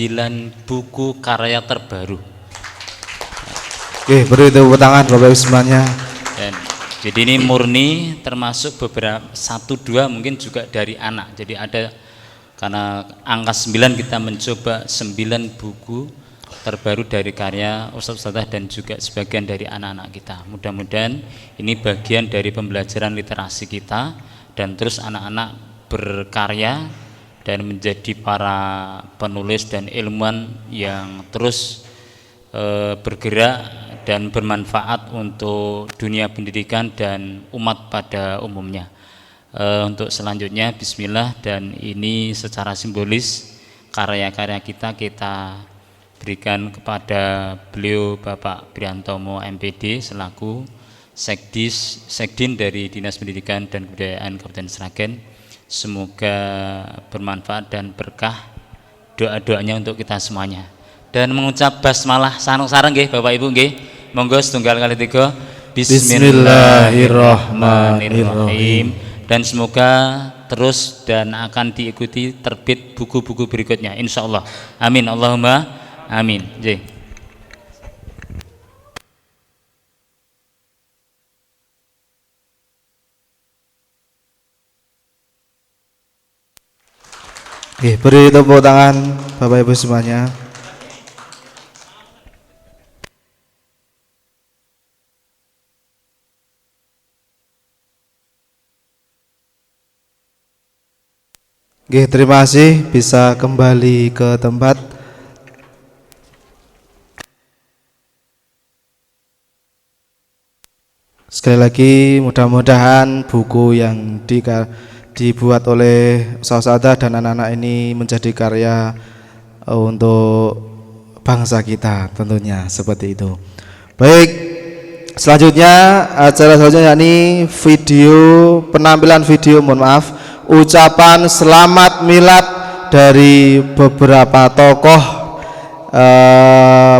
buku karya terbaru. Oke, beri tepuk tangan Bapak Ibu semuanya. Dan jadi ini murni termasuk beberapa 1-2 mungkin juga dari anak. Jadi ada, karena angka 9 kita mencoba 9 buku terbaru dari karya ustadz-ustadzah dan juga sebagian dari anak-anak kita. Mudah-mudahan ini bagian dari pembelajaran literasi kita, dan terus anak-anak berkarya dan menjadi para penulis dan ilmuwan yang terus bergerak dan bermanfaat untuk dunia pendidikan dan umat pada umumnya. Untuk selanjutnya bismillah, dan ini secara simbolis karya-karya kita berikan kepada beliau Bapak Prihantomo MPD selaku Sekdin dari Dinas Pendidikan dan Kebudayaan Kabupaten Sragen. Semoga bermanfaat dan berkah doa-doanya untuk kita semuanya. Dan mengucap basmalah sareng-sareng nggih Bapak Ibu nggih. Monggo setunggal kali tiga. Bismillahirrahmanirrahim. Dan semoga terus dan akan diikuti terbit buku-buku berikutnya insyaallah. Amin Allahumma amin. Oke, beri tepuk tangan Bapak Ibu semuanya. Oke, terima kasih, bisa kembali ke tempat. Sekali lagi mudah-mudahan buku yang dibuat oleh Ustazah dan anak-anak ini menjadi karya untuk bangsa kita tentunya, seperti itu. Baik, selanjutnya acara selanjutnya yakni penampilan video, mohon maaf, ucapan selamat milad dari beberapa tokoh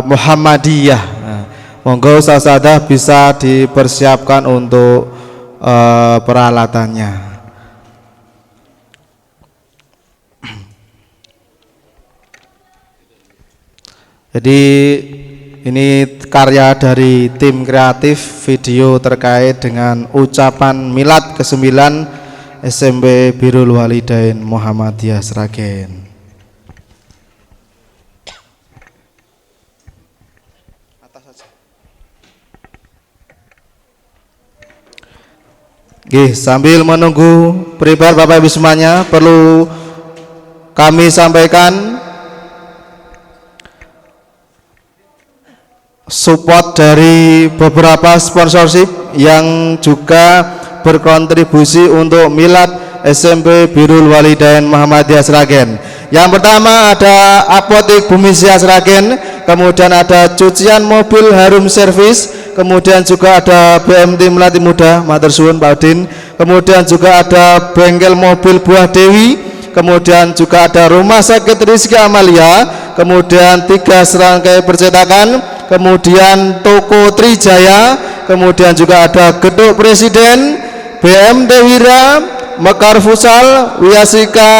Muhammadiyah. Monggo Ustazah bisa dipersiapkan untuk peralatannya. Jadi ini karya dari tim kreatif video terkait dengan ucapan milad ke-9 SMP Birrul Walidain Muhammadiyah Sragen. Oke, sambil menunggu prepare Bapak Ibu semuanya, perlu kami sampaikan support dari beberapa sponsorship yang juga berkontribusi untuk milad SMP Birrul Walidain Muhammadiyah Sragen. Yang pertama ada Apotek Bumi Siah Sragen, kemudian ada cucian mobil Harum Service, kemudian juga ada BMT Melati Muda Matur Suwun Pak Udin, kemudian juga ada bengkel mobil Buah Dewi, kemudian juga ada Rumah Sakit Rizky Amalia, kemudian 3 serangkai percetakan, kemudian Toko Trijaya, kemudian juga ada Gedung Presiden, BMT Wira, Mekar Futsal, Wiasika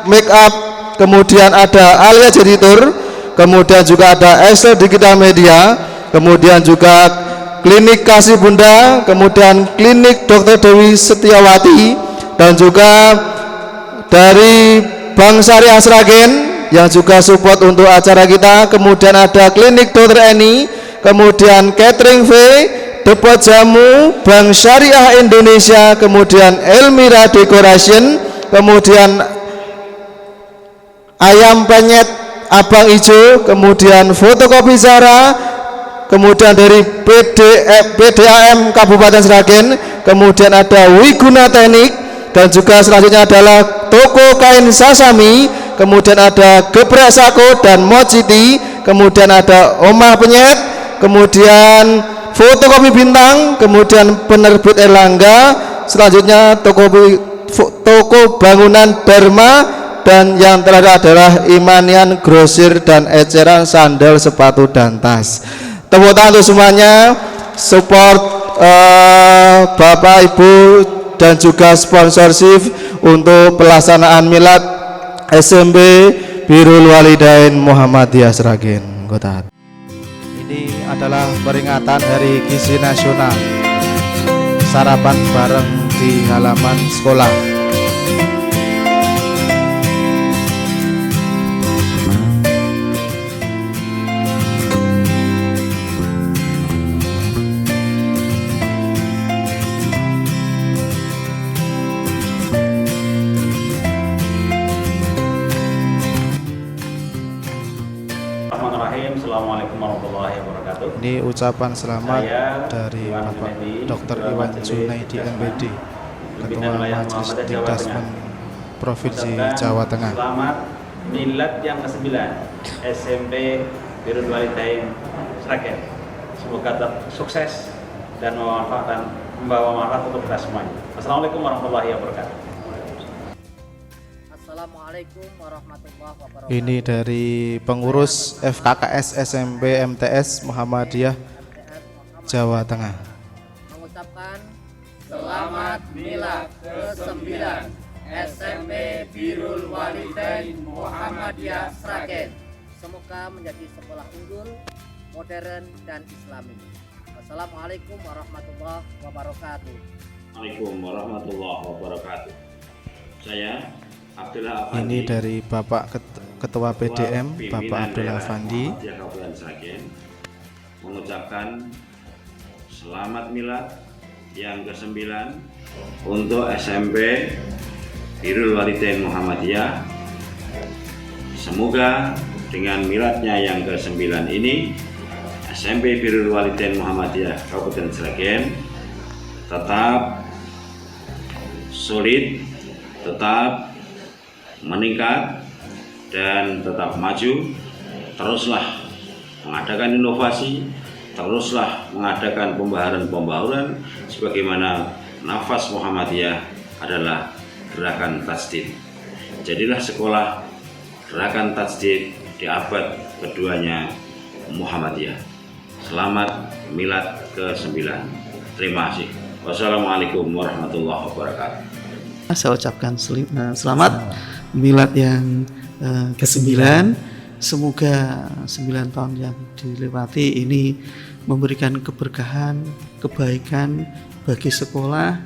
Make Up, kemudian ada Alia Jeditur, kemudian juga ada Excel Digital Media, kemudian juga Klinik Kasih Bunda, kemudian Klinik Dr. Dewi Setiawati, dan juga dari Bank Syariah Sragen yang juga support untuk acara kita, kemudian ada Klinik Dr. Eni, kemudian Catering V, Depot Jamu, Bank Syariah Indonesia, kemudian Elmira Decoration, kemudian Ayam Penyet Abang Ijo, kemudian Fotokopi Zara, kemudian dari PDAM Kabupaten Sragen, kemudian ada Wiguna Teknik, dan juga selanjutnya adalah Toko Kain Sasami, kemudian ada Geprek Sako dan Mociti, kemudian ada Omah Penyet, kemudian Fotokopi Bintang, kemudian Penerbit Erlangga, selanjutnya Toko Bangunan Dharma, dan yang terakhir adalah Imanian Grosir dan eceran sandal, sepatu dan tas. Tepuk tangan untuk semuanya, support Bapak Ibu dan juga sponsorship untuk pelaksanaan milad SMP Birrul Walidain Muhammadiyah Sragen Kota. Ini adalah peringatan Hari Gizi Nasional. Sarapan bareng di halaman sekolah. Assalamualaikum warahmatullahi wabarakatuh. Ini ucapan selamat dari Bapak Dr. Iwan Junaidi MPD, Ketua Majelis Dikdasmen Provinsi Jawa Tengah. Selamat milad yang ke-9 SMP Birrul Walidain Sragen. Semoga tetap sukses dan membawa manfaat untuk kita semuanya. Assalamualaikum warahmatullahi wabarakatuh. Assalamualaikum warahmatullahi wabarakatuh. Ini dari pengurus FKKS SMP MTS Muhammadiyah Jawa Tengah. Mengucapkan selamat milad ke-9 SMP Birrul Walidain Muhammadiyah Sragen. Semoga menjadi sekolah unggul, modern dan islami. Wassalamualaikum warahmatullahi wabarakatuh. Assalamualaikum warahmatullahi wabarakatuh. Saya Abdullah Ini Afandi dari Bapak Ketua PDM, Bapak Pimpinan Abdullah Daerah Afandi. Muhammadiyah Kabupaten Sragen mengucapkan selamat milad yang ke-9 untuk SMP Birrul Walidain Muhammadiyah. Semoga dengan miladnya yang ke-9 ini SMP Birrul Walidain Muhammadiyah Kabupaten Sragen tetap solid, tetap meningkat dan tetap maju. Teruslah mengadakan inovasi, teruslah mengadakan pembaharuan sebagaimana nafas Muhammadiyah adalah gerakan tajdid. Jadilah sekolah gerakan tajdid di abad keduanya Muhammadiyah. Selamat milad ke-9. Terima kasih. Wassalamualaikum warahmatullahi wabarakatuh. Saya ucapkan selamat milad yang ke-9. Semoga 9 tahun yang dilewati ini memberikan keberkahan, kebaikan bagi sekolah,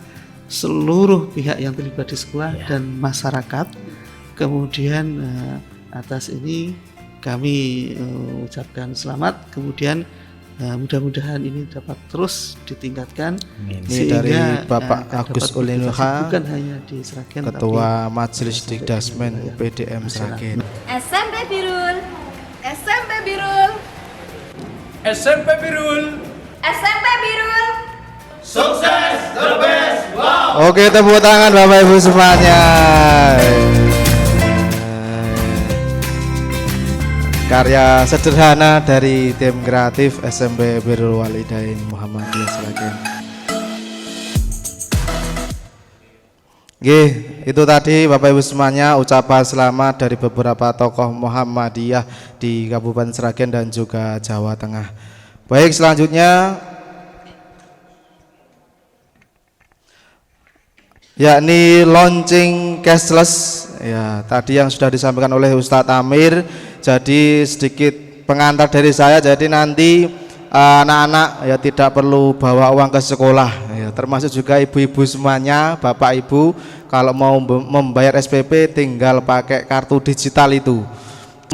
seluruh pihak yang terlibat di sekolah dan masyarakat. Kemudian atas ini kami ucapkan selamat. Kemudian mudah-mudahan ini dapat terus ditingkatkan. Ini dari Bapak Agus Ulinulha, bukan hanya di Sragen, Ketua Majelis Dikdasmen PDM Sragen. SMP Birrul, SMP Birrul, SMP Birrul. SMP Birrul. Sukses the best. Wow. Oke, tepuk tangan Bapak Ibu semuanya. Karya sederhana dari tim kreatif SMP Birrul Walidain Muhammadiyah Sragen. Oke, itu tadi Bapak Ibu semuanya ucapan selamat dari beberapa tokoh Muhammadiyah di Kabupaten Sragen dan juga Jawa Tengah. Baik, selanjutnya yakni launching cashless. Ya, tadi yang sudah disampaikan oleh Ustadz Amir. Jadi sedikit pengantar dari saya. Jadi nanti anak-anak ya tidak perlu bawa uang ke sekolah. Ya, termasuk juga ibu-ibu semuanya, bapak ibu, kalau mau membayar SPP tinggal pakai kartu digital itu.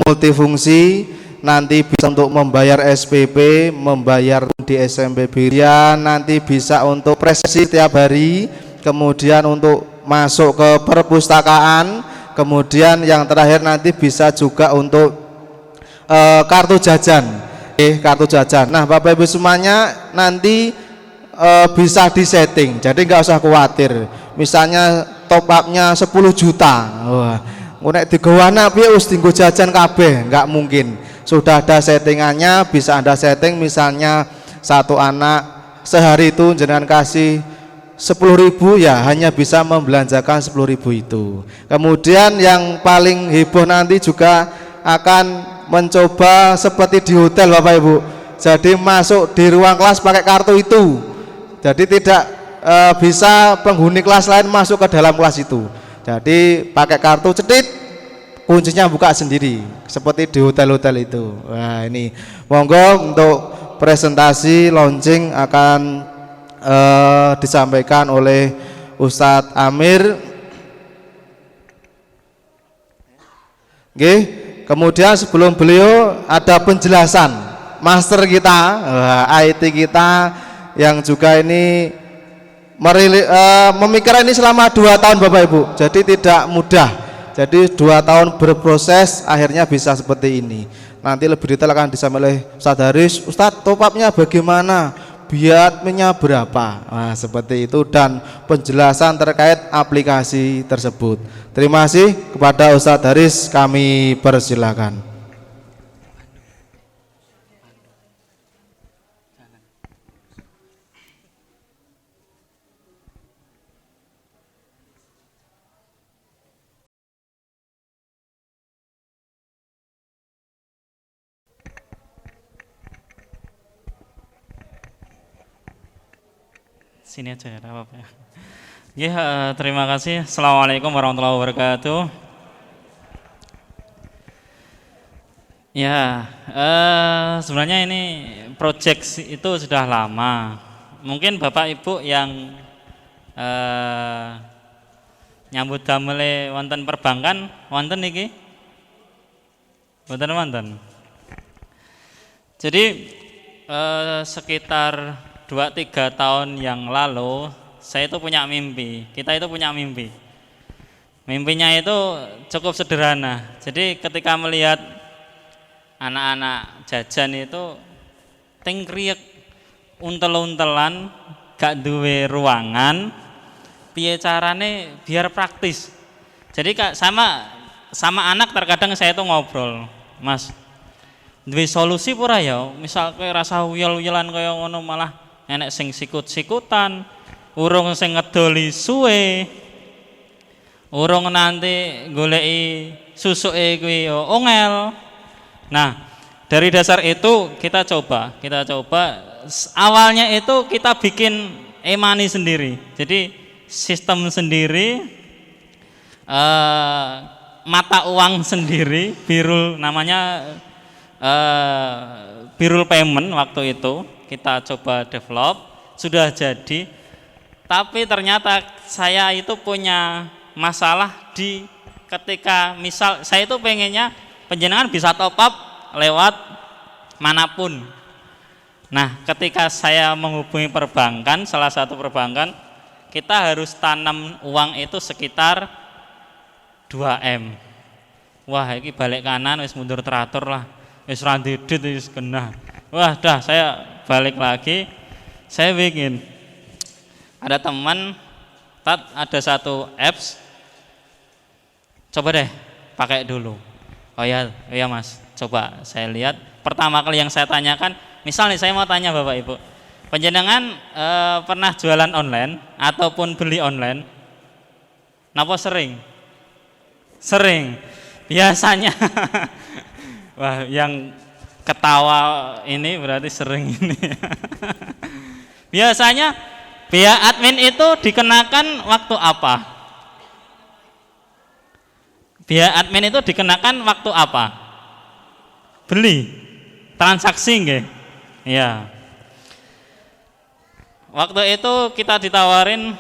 Multifungsi, nanti bisa untuk membayar SPP, membayar di SMP Birrul, nanti bisa untuk presi setiap hari. Kemudian untuk masuk ke perpustakaan, kemudian yang terakhir nanti bisa juga untuk kartu jajan, kartu jajan. Nah, Bapak Ibu semuanya nanti bisa disetting, jadi nggak usah khawatir. Misalnya top up-nya 10 juta, wah, nek digawana piye wis dienggo jajan kabeh, nggak mungkin. Sudah ada settingannya, bisa Anda setting. Misalnya satu anak sehari itu jenengan kasih 10.000, ya hanya bisa membelanjakan 10.000 itu. Kemudian yang paling heboh nanti juga akan mencoba seperti di hotel Bapak Ibu. Jadi masuk di ruang kelas pakai kartu itu. Jadi tidak bisa penghuni kelas lain masuk ke dalam kelas itu. Jadi pakai kartu cetit, kuncinya buka sendiri seperti di hotel-hotel itu. Wah, ini monggo untuk presentasi launching akan disampaikan oleh Ustadz Amir. Oke, kemudian sebelum beliau ada penjelasan master kita, IT kita yang juga ini memikirkan ini selama 2 tahun Bapak Ibu. Jadi tidak mudah. Jadi 2 tahun berproses akhirnya bisa seperti ini. Nanti lebih detail akan disampaikan oleh Ustadz Haris. Ustadz, top up-nya bagaimana? Biayanya berapa? Nah, seperti itu, dan penjelasan terkait aplikasi tersebut. Terima kasih kepada Ustadz Haris, kami persilakan. Sini aja ya, apa-apa ya. Ya, terima kasih. Assalamualaikum warahmatullahi wabarakatuh. Ya, sebenarnya ini project itu sudah lama. Mungkin Bapak Ibu yang nyambut damele wonten perbankan wonten niki? Mboten wonten. Jadi sekitar 2-3 tahun yang lalu saya itu punya mimpi. Kita itu punya mimpi. Mimpinya itu cukup sederhana. Jadi ketika melihat anak-anak jajan itu tingkriek untel-untelan gak duwe ruangan, piye carane biar praktis. Jadi sama anak terkadang saya itu ngobrol, Mas, duwe solusi pura ya? Misal kayak rasa uyel-uyelan kaya ngono malah enek sing sikut-sikutan, urung sing ngedoli suwe, urung nanti goleki susuke kuwi yo ongel. Nah, dari dasar itu kita coba awalnya itu kita bikin e-money sendiri. Jadi sistem sendiri, mata uang sendiri, birul namanya birul payment waktu itu kita coba develop, sudah jadi. Tapi ternyata saya itu punya masalah di ketika misal saya itu pengennya penjenengan bisa top up lewat manapun. Nah, ketika saya menghubungi perbankan, salah satu perbankan, kita harus tanam uang itu sekitar 2M. Wah, ini balik kanan wis mundur teratur lah. Wis ra ndedit wis kena. Wah, dah saya balik lagi. Saya bikin ada teman ada satu apps. Coba deh pakai dulu. Oh ya Mas, coba saya lihat. Pertama kali yang saya tanyakan, misalnya saya mau tanya Bapak Ibu, panjenengan pernah jualan online ataupun beli online? Napa sering? Sering. Biasanya wah, yang ketawa ini berarti sering ini. Biasanya biaya admin itu dikenakan waktu apa? Biaya admin itu dikenakan waktu apa? Beli, transaksi nggih? Iya. Waktu itu kita ditawarin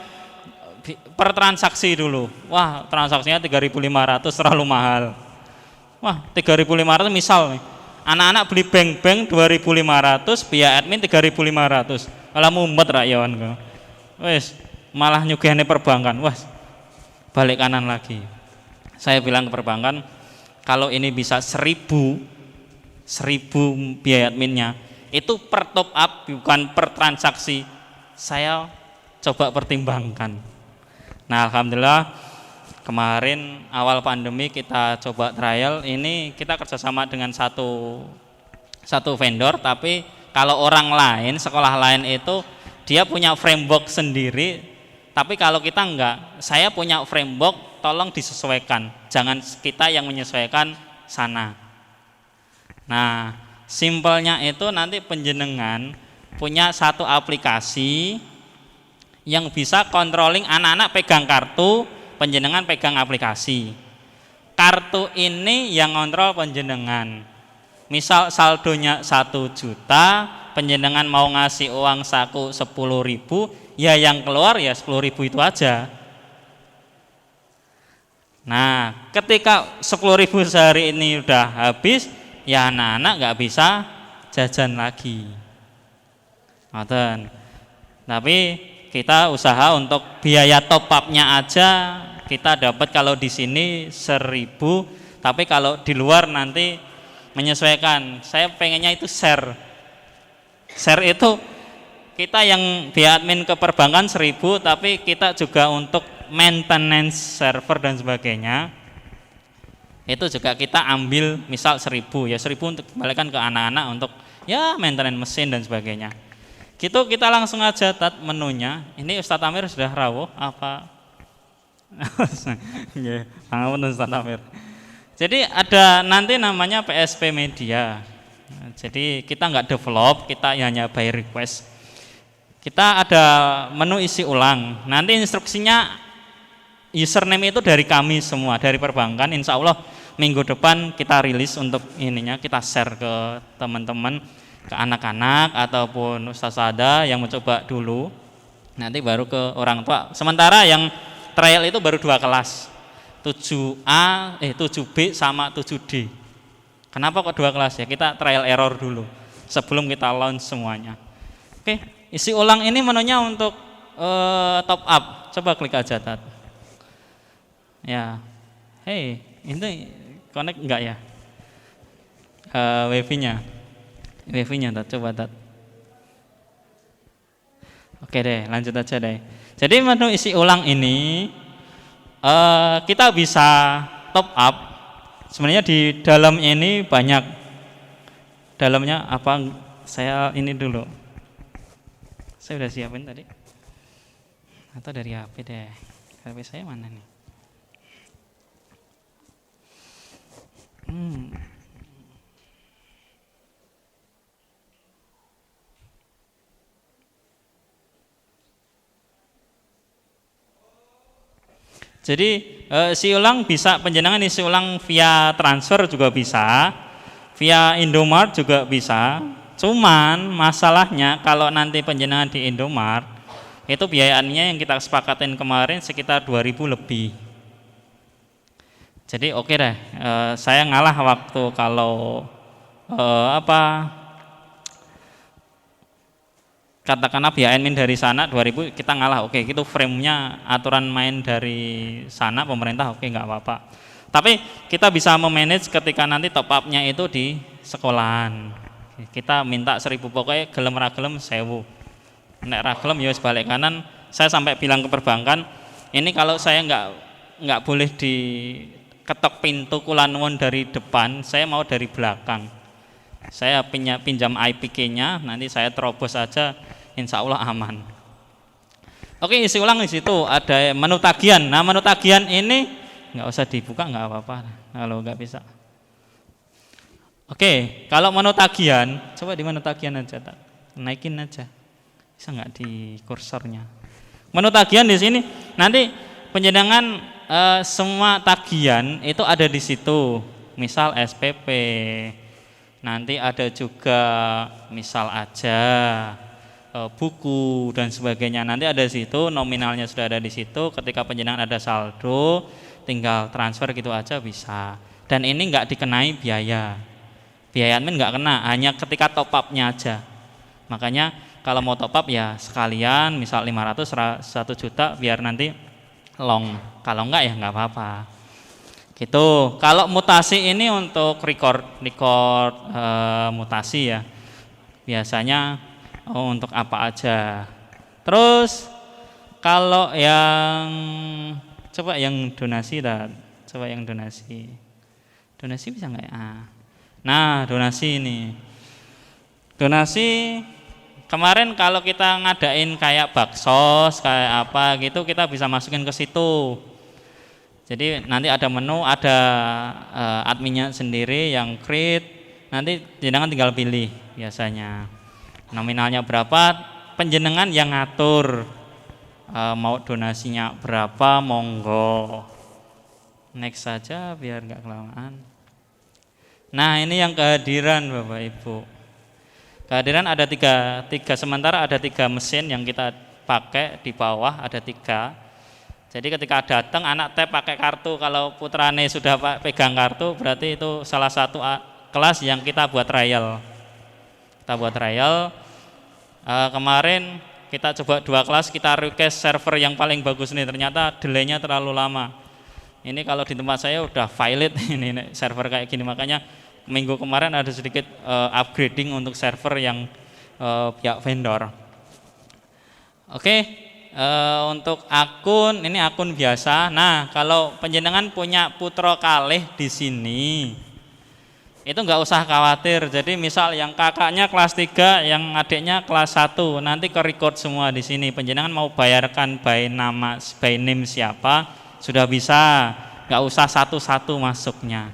per transaksi dulu. Wah, transaksinya 3.500 terlalu mahal. Wah, 3.500 misal nih. Anak-anak beli bank 2.500, biaya admin 3.500. Malah mumet rakyawan kok. Wes, malah nyugihane perbankan. Wah, balik kanan lagi. Saya bilang ke perbankan, kalau ini bisa 1.000 biaya adminnya, itu per top up bukan per transaksi. Saya coba pertimbangkan. Nah, alhamdulillah kemarin awal pandemi kita coba trial, ini kita kerjasama dengan satu vendor, tapi kalau orang lain, sekolah lain itu dia punya framework sendiri, tapi kalau kita enggak, saya punya framework, tolong disesuaikan, jangan kita yang menyesuaikan sana. Nah, simpelnya itu nanti penjenengan punya satu aplikasi yang bisa controlling anak-anak pegang kartu, penjenengan pegang aplikasi. Kartu ini yang kontrol penjenengan. Misal saldonya 1 juta, penjenengan mau ngasih uang saku 10.000, ya yang keluar ya 10.000 itu aja. Nah, ketika 10.000 sehari ini udah habis, ya anak-anak nggak bisa jajan lagi. Ngoten. Tapi kita usaha untuk biaya top up-nya aja kita dapat kalau di sini 1.000, tapi kalau di luar nanti menyesuaikan. Saya pengennya itu share. Share itu kita yang biaya admin ke perbankan 1.000, tapi kita juga untuk maintenance server dan sebagainya itu juga kita ambil misal 1.000, ya 1.000 untuk kembalikan ke anak-anak untuk ya maintenance mesin dan sebagainya. Gitu kita langsung aja tat menunya. Ini Ustadz Amir sudah rawuh apa? Nggih, pangapunten Ustadz Amir. Jadi ada nanti namanya PSP Media. Jadi kita nggak develop, kita hanya by request. Kita ada menu isi ulang. Nanti instruksinya username itu dari kami semua, dari perbankan. Insya Allah minggu depan kita rilis untuk ininya, kita share ke teman-teman, ke anak-anak ataupun ustaz ada yang mencoba dulu. Nanti baru ke orang tua. Sementara yang trial itu baru 2 kelas, 7B sama 7D. Kenapa kok 2 kelas ya? Kita trial error dulu sebelum kita launch semuanya. Oke, isi ulang ini menunya untuk top up. Coba klik aja, Tat. Ya, hey, ini connect enggak ya? Wifi-nya, Tat. Coba, Tat. Oke deh, lanjut aja deh. Jadi menu isi ulang ini kita bisa top up. Sebenarnya di dalam ini banyak. Dalamnya apa? Saya ini dulu. Saya udah siapin tadi. Atau dari HP deh. HP saya mana nih? Jadi isi ulang bisa penjenengan isi ulang via transfer juga bisa, via Indomart juga bisa. Cuman masalahnya kalau nanti penjenengan di Indomart itu biayanya yang kita sepakatin kemarin sekitar 2.000 lebih. Jadi oke deh, saya ngalah waktu kalau katakanlah biaya admin dari sana 2.000 kita ngalah, oke itu frame-nya aturan main dari sana pemerintah, oke nggak apa-apa. Tapi kita bisa memanage ketika nanti top up-nya itu di sekolahan. Kita minta 1.000 pokoknya gelem ra gelem 1.000. Nek ra gelem ya balik kanan. Saya sampai bilang ke perbankan, ini kalau saya nggak boleh diketok pintu kula nuwun dari depan, saya mau dari belakang. Saya pinjam IPK-nya, nanti saya terobos aja, insya Allah aman. Oke, isi ulang di situ ada menu tagihan. Nah, menu tagihan ini nggak usah dibuka, nggak apa-apa kalau nggak bisa. Oke, kalau menu tagihan, coba di menu tagihan aja, naikin aja, bisa nggak di kursornya? Menu tagihan di sini, nanti penjenengan semua tagihan itu ada di situ. Misal SPP. Nanti ada juga misal aja buku dan sebagainya. Nanti ada di situ, nominalnya sudah ada di situ. Ketika penjenengan ada saldo, tinggal transfer gitu aja bisa. Dan ini nggak dikenai biaya. Biaya admin nggak kena, hanya ketika top up-nya aja. Makanya kalau mau top up ya sekalian, misal 500, 1 juta biar nanti long. Kalau enggak ya nggak apa-apa. Gitu. Kalau mutasi ini untuk record mutasi ya. Biasanya untuk apa aja. Terus kalau yang coba yang donasi dah. Coba yang donasi. Donasi bisa nggak ya? Nah, donasi ini. Donasi kemarin kalau kita ngadain kayak baksos, kayak apa gitu kita bisa masukin ke situ. Jadi nanti ada menu, ada adminnya sendiri yang create, nanti jenengan tinggal pilih biasanya nominalnya berapa, penjenengan yang ngatur mau donasinya berapa, monggo. Next saja biar nggak kelamaan. Nah ini yang kehadiran Bapak Ibu. Kehadiran ada tiga sementara ada 3 mesin yang kita pakai di bawah ada 3. Jadi ketika datang anak tap pakai kartu, kalau putrane sudah pegang kartu berarti itu salah satu kelas yang kita buat trial. Kita buat trial. Kemarin kita coba 2 kelas, kita request server yang paling bagus nih, ternyata delay-nya terlalu lama. Ini kalau di tempat saya udah valid ini server kayak gini, makanya minggu kemarin ada sedikit upgrading untuk server yang pihak vendor. Oke. Untuk akun ini akun biasa. Nah, kalau penjenengan punya putra kalih di sini, itu nggak usah khawatir. Jadi misal yang kakaknya kelas 3, yang adiknya kelas 1, nanti ke record semua di sini. Penjenengan mau bayarkan by nama, by name siapa, sudah bisa. Nggak usah satu-satu masuknya.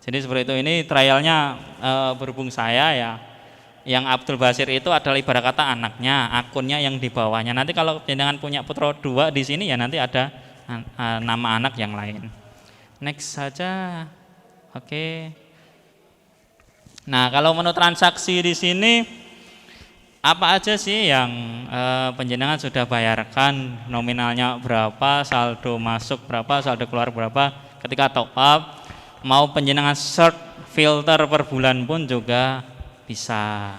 Jadi seperti itu. Ini trialnya berhubung saya ya. Yang Abdul Basir itu adalah ibarat kata anaknya, akunnya yang di bawahnya. Nanti kalau jenengan punya putra 2 di sini ya nanti ada nama anak yang lain. Next saja. Oke. Nah, kalau menu transaksi di sini apa aja sih yang penjenengan sudah bayarkan, nominalnya berapa, saldo masuk berapa, saldo keluar berapa ketika top up. Mau penjenengan search filter per bulan pun juga bisa.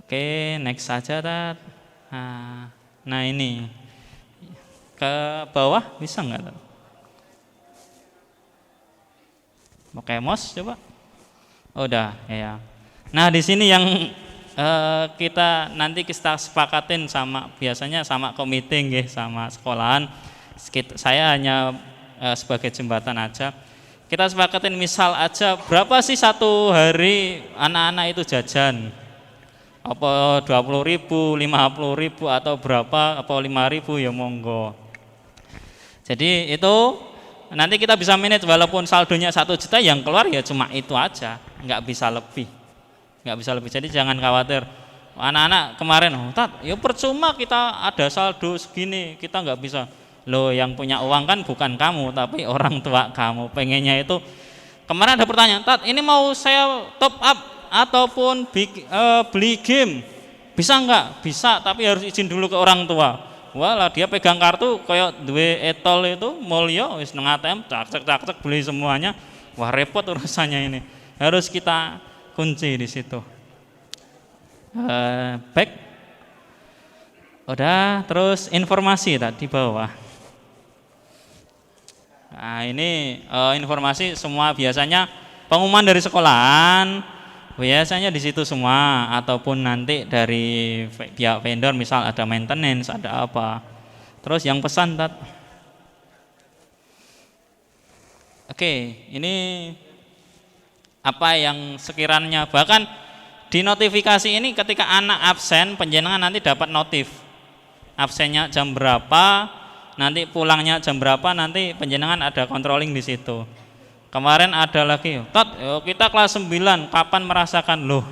Oke, next saja Tat. Nah ini ke bawah bisa nggak Tat? Pakai mouse coba. Oh, udah ya. Nah di sini yang kita nanti kita sepakatin sama biasanya sama komite nggih, sama sekolahan. Saya hanya sebagai jembatan aja. Kita sepakatin misal aja berapa sih satu hari anak-anak itu jajan? Apa 20.000, 50.000 atau berapa? Apa 5.000 ya monggo. Jadi itu nanti kita bisa manage, walaupun saldonya 1 juta yang keluar ya cuma itu aja, nggak bisa lebih. Jadi jangan khawatir. Anak-anak kemarin, Tat, ya percuma kita ada saldo segini, kita nggak bisa. Loh, yang punya uang kan bukan kamu, tapi orang tua kamu. Pengennya itu, kemarin ada pertanyaan, Tat, ini mau saya top up ataupun beli game, bisa nggak? Bisa, tapi harus izin dulu ke orang tua. Walah, dia pegang kartu kayak duwe etol itu, mulya, wis nang ATM, cak beli semuanya. Wah, repot urusannya ini. Harus kita kunci di situ. Back. Udah, terus informasi tadi di bawah. Nah, ini informasi semua biasanya pengumuman dari sekolahan biasanya di situ semua, ataupun nanti dari pihak vendor misal ada maintenance, ada apa. Terus yang pesan Tat. Oke, ini apa yang sekiranya bahkan di notifikasi ini ketika anak absen, penjenengan nanti dapat notif absennya jam berapa, nanti pulangnya jam berapa, nanti penjenengan ada controlling di situ. Kemarin ada lagi, Tat, kita kelas 9 kapan merasakan? Loh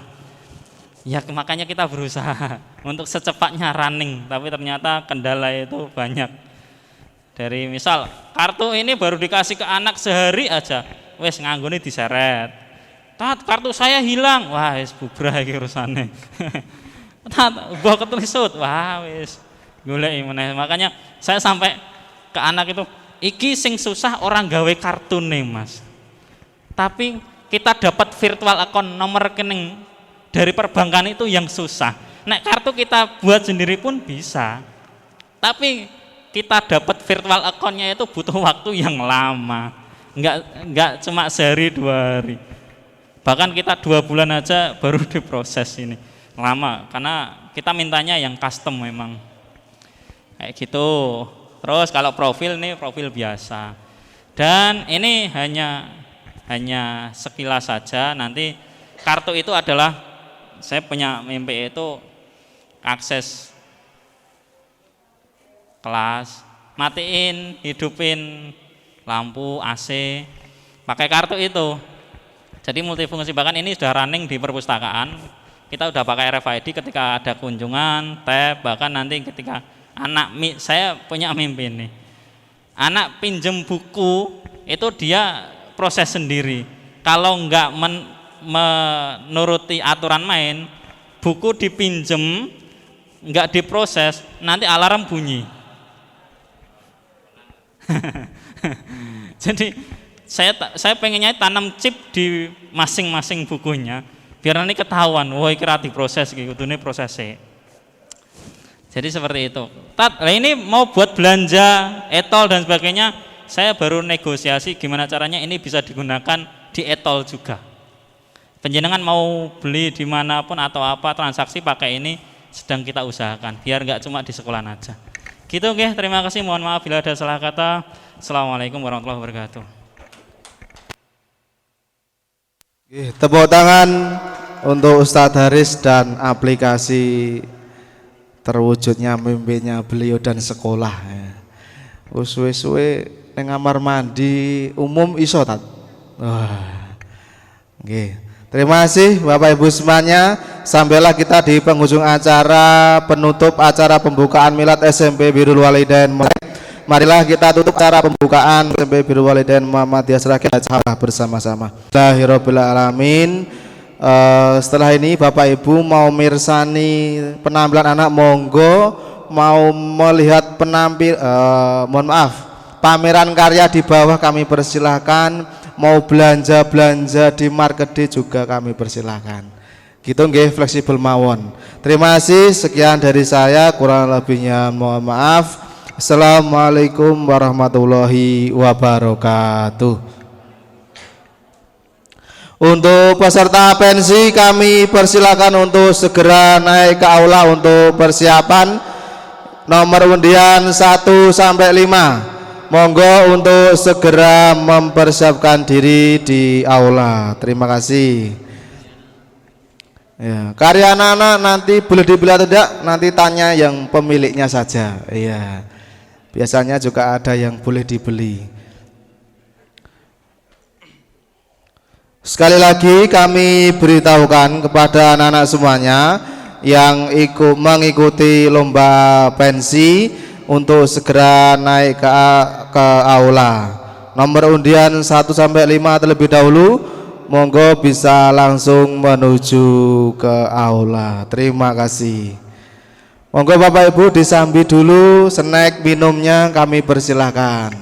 ya, makanya kita berusaha untuk secepatnya running, tapi ternyata kendala itu banyak. Dari misal kartu ini baru dikasih ke anak sehari aja, wes nganggone diseret. Tat, kartu saya hilang. Wah, wis bubrah iki urusane. Tat, mbok ketelisut. Wah, wis goleki meneh. Makanya saya sampai ke anak itu, iki sing susah orang gawe kartu nih, Mas. Tapi kita dapat virtual account, nomor rekening dari perbankan itu yang susah. Nek kartu kita buat sendiri pun bisa. Tapi kita dapat virtual account-nya itu butuh waktu yang lama. Enggak cuma sehari 2 hari. Bahkan kita 2 bulan aja baru diproses ini, lama karena kita mintanya yang custom memang kayak gitu. Terus kalau profil nih profil biasa, dan ini hanya sekilas saja. Nanti kartu itu adalah saya punya mimpi itu akses kelas, matiin, hidupin lampu AC pakai kartu itu. Jadi multifungsi, bahkan ini sudah running di perpustakaan. Kita udah pakai RFID ketika ada kunjungan, tab, bahkan nanti ketika anak, saya punya mimpi nih. Anak pinjem buku itu dia proses sendiri. Kalau enggak menuruti aturan main, buku dipinjem enggak diproses, nanti alarm bunyi. Jadi saya pengennya tanam chip di masing-masing bukunya biar nanti ketahuan, wah iki ra diproses iki, kudune prosesnya. Jadi seperti itu. Tat, lah ini mau buat belanja etol dan sebagainya, saya baru negosiasi gimana caranya ini bisa digunakan di etol juga. Penjenengan mau beli dimanapun atau apa transaksi pakai ini sedang kita usahakan biar nggak cuma di sekolah aja. Gitu nggih, terima kasih, mohon maaf bila ada salah kata. Assalamualaikum warahmatullahi wabarakatuh. Tepuk tangan untuk Ustadz Haris dan aplikasi terwujudnya mimpinya beliau dan sekolah. Suwe-suwe neng kamar mandi umum iso Tat. Wah. Nggih. Terima kasih Bapak Ibu semuanya. Sampailah kita di penghujung acara penutup acara pembukaan Milad SMP Birrul Walidain. Marilah kita tutup acara pembukaan SMP Birrul Walidain Muhammadiyah Sragen bersama-sama. Alhamdulillahirabbil alamin. Setelah ini Bapak Ibu mau mirsani penampilan anak, monggo. Mau melihat pameran karya di bawah kami persilahkan. Mau belanja di Market D juga kami persilahkan. Gitu nggih, fleksibel mawon. Terima kasih, sekian dari saya, kurang lebihnya mohon maaf. Assalamualaikum warahmatullahi wabarakatuh. Untuk peserta pensi kami persilakan untuk segera naik ke aula untuk persiapan. Nomor undian 1 sampai 5. Monggo untuk segera mempersiapkan diri di aula. Terima kasih. Ya, karya anak-anak nanti boleh dibeli atau tidak, nanti tanya yang pemiliknya saja. Iya. Biasanya juga ada yang boleh dibeli. Sekali lagi kami beritahukan kepada anak-anak semuanya yang mengikuti lomba pensi untuk segera naik ke aula. Nomor undian 1 sampai 5 terlebih dahulu, monggo bisa langsung menuju ke aula. Terima kasih. Monggo Bapak Ibu disambi dulu snack minumnya kami persilahkan.